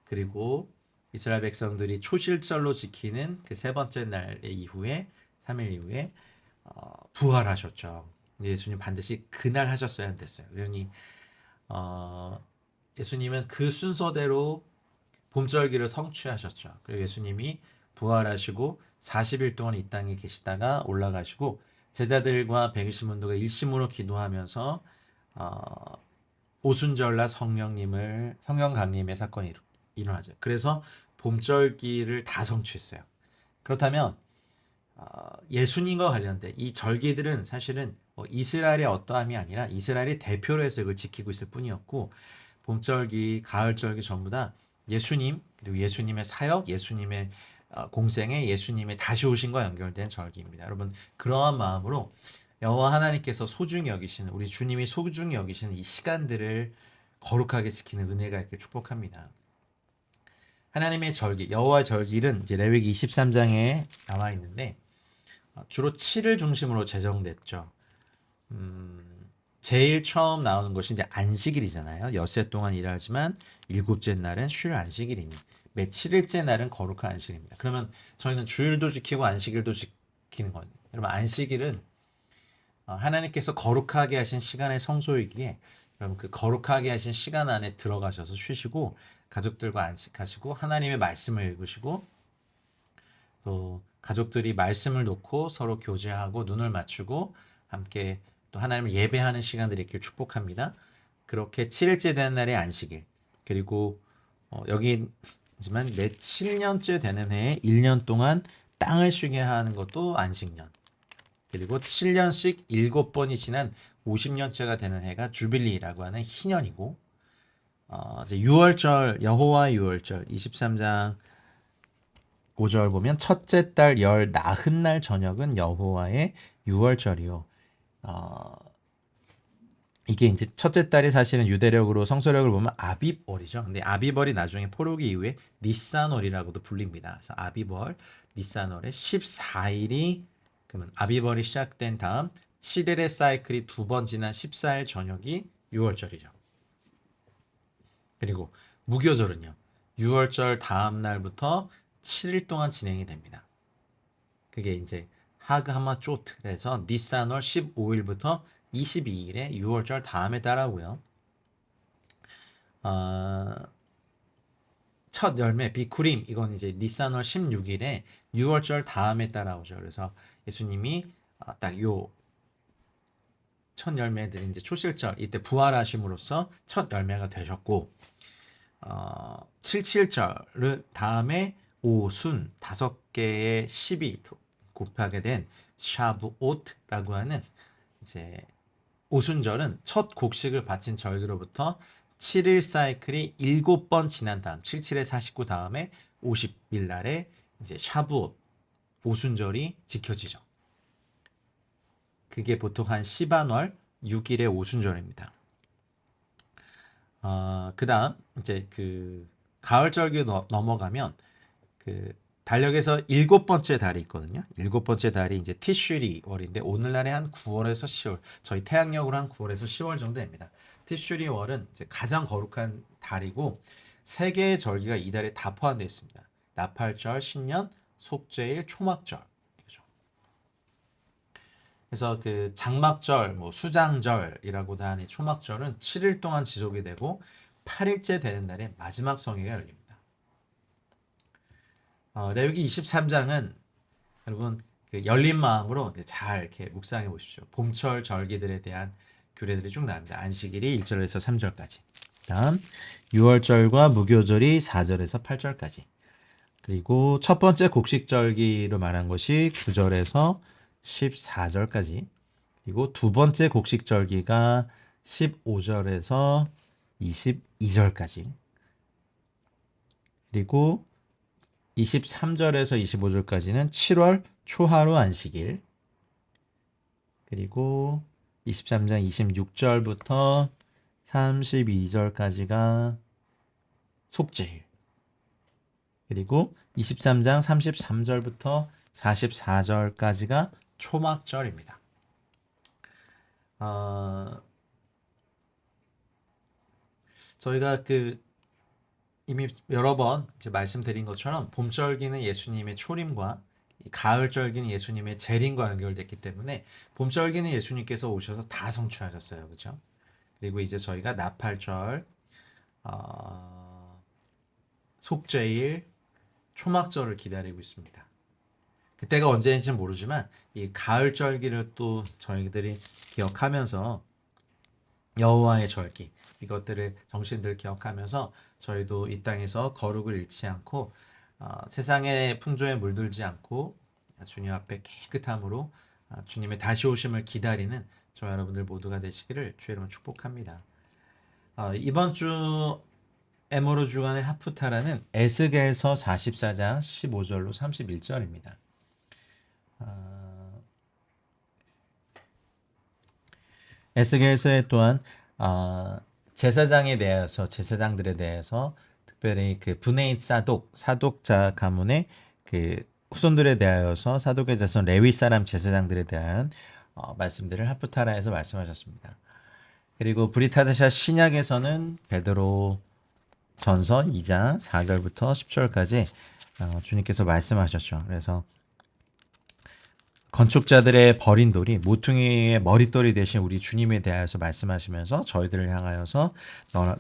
A: 그리고 이스라엘 백성들이 초실절로 지키는 그 세 번째 날 이후에 3일 이후에 부활하셨죠. 예수님 반드시 그날 하셨어야 됐어요. 그러니 예수님은 그 순서대로 봄절기를 성취하셨죠. 그리고 예수님이 부활하시고 40일 동안 이 땅에 계시다가 올라가시고 제자들과 백일신문도가 일심으로 기도하면서 오순절날 성령 강림의 사건이 일어나죠. 그래서 봄절기를 다 성취했어요. 그렇다면 예수님과 관련된 이 절기들은 사실은 이스라엘의 어떠함이 아니라 이스라엘이 대표로 해서 이걸 지키고 있을 뿐이었고 봄절기, 가을절기 전부 다 예수님 그리고 예수님의 사역, 예수님의 공생에 예수님의 다시 오신과 연결된 절기입니다. 여러분 그러한 마음으로 여호와 하나님께서 소중히 여기시는 우리 주님이 소중히 여기시는 이 시간들을 거룩하게 지키는 은혜가 있길 축복합니다. 하나님의 절기, 여호와의 절기는 이제 레위기 23장에 나와 있는데 주로 7을 중심으로 제정됐죠. 제일 처음 나오는 것이 이제 안식일이잖아요. 엿새 동안 일하지만 일곱째 날은 쉴 안식일이니 매 7일째 날은 거룩한 안식일입니다. 그러면 저희는 주일도 지키고 안식일도 지키는 거예요. 여러분 안식일은 하나님께서 거룩하게 하신 시간의 성소이기에 여러분 그 거룩하게 하신 시간 안에 들어가셔서 쉬시고 가족들과 안식하시고 하나님의 말씀을 읽으시고 또 가족들이 말씀을 놓고 서로 교제하고 눈을 맞추고 함께 또 하나님을 예배하는 시간들이 있길 축복합니다. 그렇게 7일째 되는 날의 안식일 그리고 여기지만 매 7년째 되는 해에 1년 동안 땅을 쉬게 하는 것도 안식년 그리고 7년씩 7번이 지난 50년째가 되는 해가 주빌리라고 하는 희년이고 이제 6월절 여호와 6월절 23장 5절 보면 첫째 달 열 나흔 날 저녁은 여호와의 6월절이요. 이게 이제 첫째 달이 사실은 유대력으로 성서력을 보면 아비벌이죠. 근데 아비벌이 나중에 포로기 이후에 니산월이라고도 불립니다. 그래서 아비벌, 니산월의 14일이 그러면 아비벌이 시작된 다음 7일의 사이클이 두 번 지난 14일 저녁이 6월절이죠. 그리고 무교절은요. 6월절 다음 날부터 7일 동안 진행이 됩니다. 그게 이제 하그하마 쪼트에서 니산월 15일부터 22일에 6월절 다음에 따라오고요. 첫 열매 비쿠림 이건 이제 니산월 16일에 6월절 다음에 따라오죠. 그래서 예수님이 딱 요 첫 열매들이 이제 초실절 이때 부활하심으로써 첫 열매가 되셨고 77절 다음에 오순 5개의 10이 곱하게 된 샤브옷라고 하는 이제 오순절은 첫 곡식을 바친 절기로부터 7일 사이클이 7번 지난 다음 77에 49 다음에 50일 날에 이제 샤브옷 오순절이 지켜지죠. 그게 보통 한 시반월 6일의 오순절입니다. 그다음 이제 그 가을절기 넘어가면 그 달력에서 7번째 달이 있거든요. 7번째 달이 이제 티슈리 월인데 오늘날에 한 9월에서 10월, 저희 태양력으로 한 9월에서 10월 정도 됩니다. 티슈리 월은 이제 가장 거룩한 달이고 세 개의 절기가 이 달에 다 포함되어 있습니다. 나팔절, 신년, 속죄일, 초막절. 그래서 그 장막절, 뭐 수장절이라고도 하는 초막절은 7일 동안 지속이 되고 8일째 되는 날에 마지막 성회가 열립니다. 레위기 23장은 여러분 그 열린 마음으로 잘 이렇게 묵상해 보십시오. 봄철 절기들에 대한 규례들이 쭉 나옵니다. 안식일이 1절에서 3절까지. 다음 6월절과 무교절이 4절에서 8절까지. 그리고 첫 번째 곡식절기로 말한 것이 9절에서 14절까지. 그리고 두 번째 곡식절기가 15절에서 22절까지. 그리고 23절에서 25절까지는 7월 초하루 안식일. 그리고 23장 26절부터 32절까지가 속죄일. 그리고 23장 33절부터 44절까지가 초막절입니다. 저희가 이미 여러 번 이제 말씀드린 것처럼 봄절기는 예수님의 초림과 가을절기는 예수님의 재림과 연결됐기 때문에 봄절기는 예수님께서 오셔서 다 성취하셨어요. 그렇죠? 그리고 이제 저희가 나팔절, 속죄일, 초막절을 기다리고 있습니다. 그때가 언제인지는 모르지만 이 가을절기를 또 저희들이 기억하면서 여호와의 절기 이것들을 정신들 기억하면서 저희도 이 땅에서 거룩을 잃지 않고 세상의 풍조에 물들지 않고 주님 앞에 깨끗함으로 주님의 다시 오심을 기다리는 저 여러분들 모두가 되시기를 주의 이름으로 축복합니다. 이번 주 에모르 주간의 하프타라는 에스겔서 44장 15절로 31절입니다. 에스겔서에 또한 제사장에 대해서 제사장들에 대해서 특별히 그 브네잇 사독자 가문의 그 후손들에 대하여서 사독의 자손 레위 사람 제사장들에 대한 말씀들을 하프타라에서 말씀하셨습니다. 그리고 브리타드샤 신약에서는 베드로 전서 2장 4절부터 10절까지 주님께서 말씀하셨죠. 그래서 건축자들의 버린 돌이 모퉁이의 머릿돌이 되신 우리 주님에 대하여서 말씀하시면서 저희들을 향하여서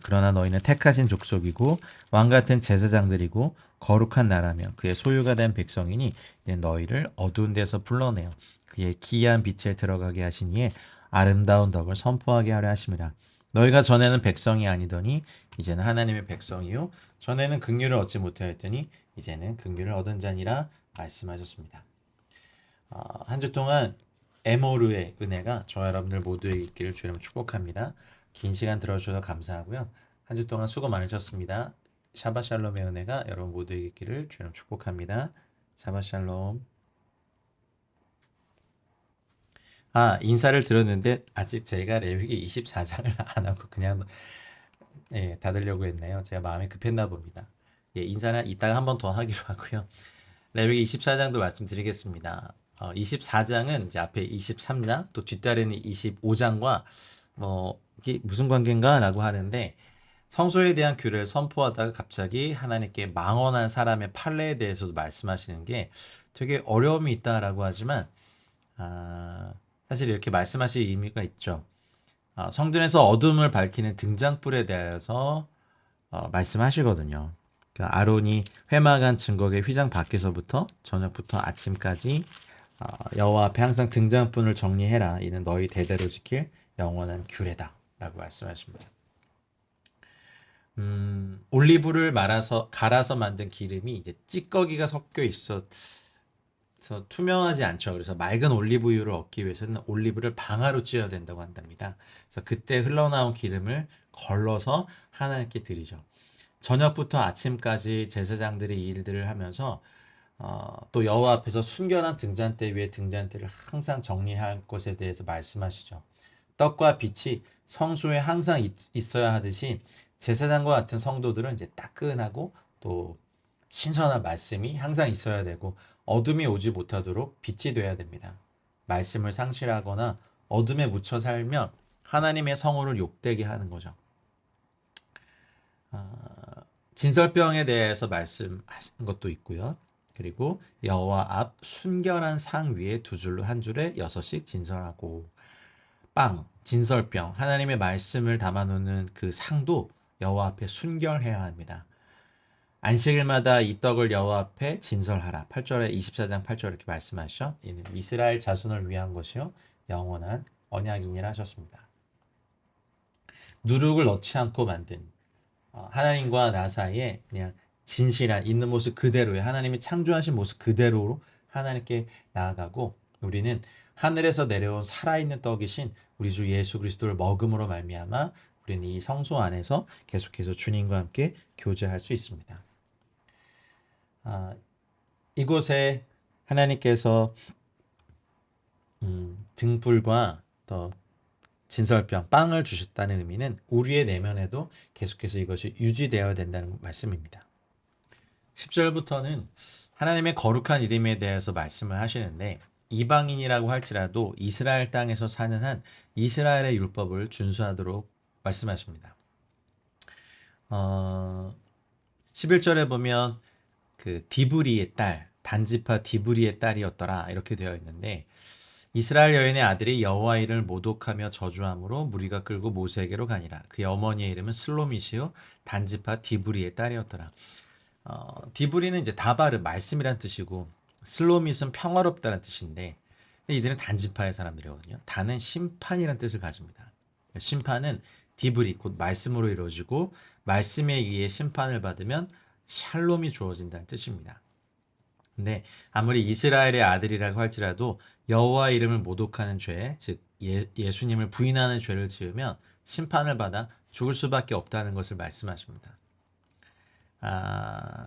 A: 그러나 너희는 택하신 족속이고 왕같은 제사장들이고 거룩한 나라며 그의 소유가 된 백성이니 이제 너희를 어두운 데서 불러내어 그의 기이한 빛에 들어가게 하시니에 아름다운 덕을 선포하게 하려 하심이라. 너희가 전에는 백성이 아니더니 이제는 하나님의 백성이요 전에는 긍휼을 얻지 못하였더니 이제는 긍휼을 얻은 자니라 말씀하셨습니다. 한 주 동안 에모르의 은혜가 저와 여러분들 모두에게 있기를 주님으로 축복합니다. 긴 시간 들어주셔서 감사하고요. 한 주 동안 수고 많으셨습니다. 샤바 샬롬의 은혜가 여러분 모두에게 있기를 주님으로 축복합니다. 샤바 샬롬. 인사를 들었는데 아직 제가 레위기 24장을 안 하고 그냥 닫으려고 했네요. 제가 마음이 급했나 봅니다. 인사는 이따가 한 번 더 하기로 하고요. 레위기 24장도 말씀드리겠습니다. 24장은 이제 앞에 23장 또 뒷다리는 25장과 이게 무슨 관계인가라고 하는데 성소에 대한 규례를 선포하다가 갑자기 하나님께 망언한 사람의 판례에 대해서도 말씀하시는 게 되게 어려움이 있다라고 하지만 사실 이렇게 말씀하실 의미가 있죠. 성전에서 어둠을 밝히는 등잔불에 대해서 말씀하시거든요. 그러니까 아론이 회막한 증거의 휘장 밖에서부터 저녁부터 아침까지 여호와 앞에 항상 등잔불을 정리해라. 이는 너희 대대로 지킬 영원한 규례다. 라고 말씀하십니다. 올리브를 갈아서 만든 기름이 이제 찌꺼기가 섞여 있어서 투명하지 않죠. 그래서 맑은 올리브유를 얻기 위해서는 올리브를 방아로 찧어야 된다고 한답니다. 그래서 그때 흘러나온 기름을 걸러서 하나님께 드리죠. 저녁부터 아침까지 제사장들이 이 일들을 하면서 또 여호와 앞에서 순결한 등잔대 위에 등잔대를 항상 정리할 것에 대해서 말씀하시죠. 떡과 빛이 성소에 항상 있어야 하듯이 제사장과 같은 성도들은 이제 따끈하고 또 신선한 말씀이 항상 있어야 되고 어둠이 오지 못하도록 빛이 돼야 됩니다. 말씀을 상실하거나 어둠에 묻혀 살면 하나님의 성호를 욕되게 하는 거죠. 진설병에 대해서 말씀하신 것도 있고요. 그리고 여호와 앞 순결한 상 위에 두 줄로 한 줄에 6씩 진설하고 진설병 하나님의 말씀을 담아놓는 그 상도 여호와 앞에 순결해야 합니다. 안식일마다 이 떡을 여호와 앞에 진설하라. 8절에 24장 8절 이렇게 말씀하시죠. 이는 이스라엘 자손을 위한 것이요 영원한 언약이니라 하셨습니다. 누룩을 넣지 않고 만든 하나님과 나 사이에 그냥 진실한 있는 모습 그대로의 하나님이 창조하신 모습 그대로로 하나님께 나아가고 우리는 하늘에서 내려온 살아있는 떡이신 우리 주 예수 그리스도를 먹음으로 말미암아 우리는 이 성소 안에서 계속해서 주님과 함께 교제할 수 있습니다. 이곳에 하나님께서 등불과 또 진설병, 빵을 주셨다는 의미는 우리의 내면에도 계속해서 이것이 유지되어야 된다는 말씀입니다. 10절부터는 하나님의 거룩한 이름에 대해서 말씀을 하시는데 이방인이라고 할지라도 이스라엘 땅에서 사는 한 이스라엘의 율법을 준수하도록 말씀하십니다. 11절에 보면 그 디브리의 딸, 단지파 디브리의 딸이었더라 이렇게 되어 있는데 이스라엘 여인의 아들이 여호와 이름을 모독하며 저주함으로 무리가 끌고 모세에게로 가니라. 그의 어머니의 이름은 슬로미시요 단지파 디브리의 딸이었더라. 디브리는 이제 다바르 말씀이란 뜻이고 슬로밋은 평화롭다는 뜻인데 이들은 단지파의 사람들이거든요. 다는 심판이란 뜻을 가집니다. 심판은 디브리 곧 말씀으로 이루어지고 말씀에 의해 심판을 받으면 샬롬이 주어진다는 뜻입니다. 근데 아무리 이스라엘의 아들이라고 할지라도 여호와 이름을 모독하는 죄, 즉 예수님을 부인하는 죄를 지으면 심판을 받아 죽을 수밖에 없다는 것을 말씀하십니다.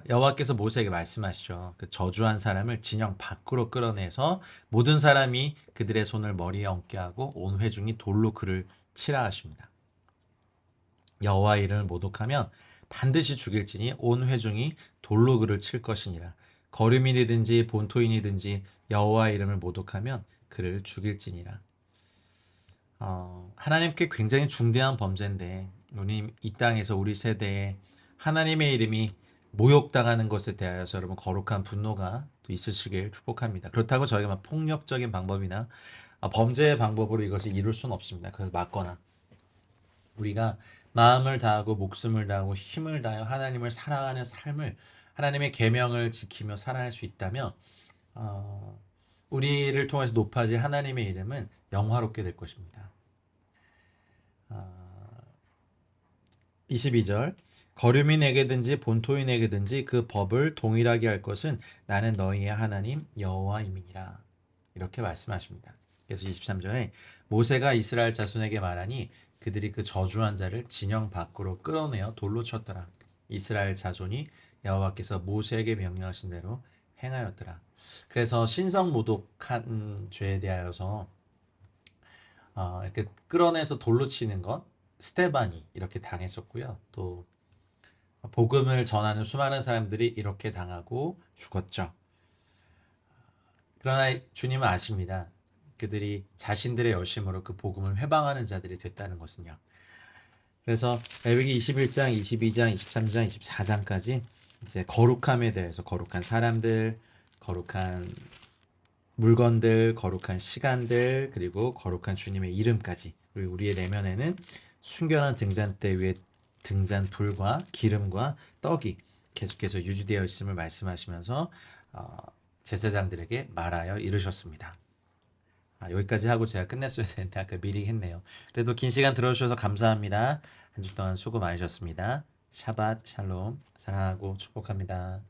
A: 여호와께서 모세에게 말씀하시죠. 그 저주한 사람을 진영 밖으로 끌어내서 모든 사람이 그들의 손을 머리에 얹게 하고 온 회중이 돌로 그를 치라 하십니다. 여호와 이름을 모독하면 반드시 죽일지니 온 회중이 돌로 그를 칠 것이니라. 거류민이든지 본토인이든지 여호와 이름을 모독하면 그를 죽일지니라. 하나님께 굉장히 중대한 범죄인데 우리 이 땅에서 우리 세대에 하나님의 이름이 모욕당하는 것에 대하여서 여러분 거룩한 분노가 또 있으시길 축복합니다. 그렇다고 저희가 막 폭력적인 방법이나 범죄의 방법으로 이것을 이룰 수는 없습니다. 그래서 맞거나 우리가 마음을 다하고 목숨을 다하고 힘을 다하여 하나님을 사랑하는 삶을 하나님의 계명을 지키며 살아갈 수 있다면 우리를 통해서 높아질 하나님의 이름은 영화롭게 될 것입니다. 22절 거류민에게든지 본토인에게든지 그 법을 동일하게 할 것은 나는 너희의 하나님 여호와임이니라 이렇게 말씀하십니다. 그래서 23절에 모세가 이스라엘 자손에게 말하니 그들이 그 저주한 자를 진영 밖으로 끌어내어 돌로 쳤더라. 이스라엘 자손이 여호와께서 모세에게 명령하신 대로 행하였더라. 그래서 신성 모독한 죄에 대하여서 이렇게 끌어내서 돌로 치는 것 스테반이 이렇게 당했었고요. 또 복음을 전하는 수많은 사람들이 이렇게 당하고 죽었죠. 그러나 주님은 아십니다. 그들이 자신들의 열심으로 그 복음을 회방하는 자들이 됐다는 것은요. 그래서 레위기 21장, 22장, 23장, 24장까지 이제 거룩함에 대해서 거룩한 사람들, 거룩한 물건들, 거룩한 시간들, 그리고 거룩한 주님의 이름까지 그리고 우리의 내면에는 순결한 등잔대 위에 등잔불과 기름과 떡이 계속해서 유지되어 있음을 말씀하시면서 제사장들에게 말하여 이르셨습니다. 여기까지 하고 제가 끝냈어야 되는데 아까 미리 했네요. 그래도 긴 시간 들어주셔서 감사합니다. 한 주 동안 수고 많으셨습니다. 샤밧 샬롬 사랑하고 축복합니다.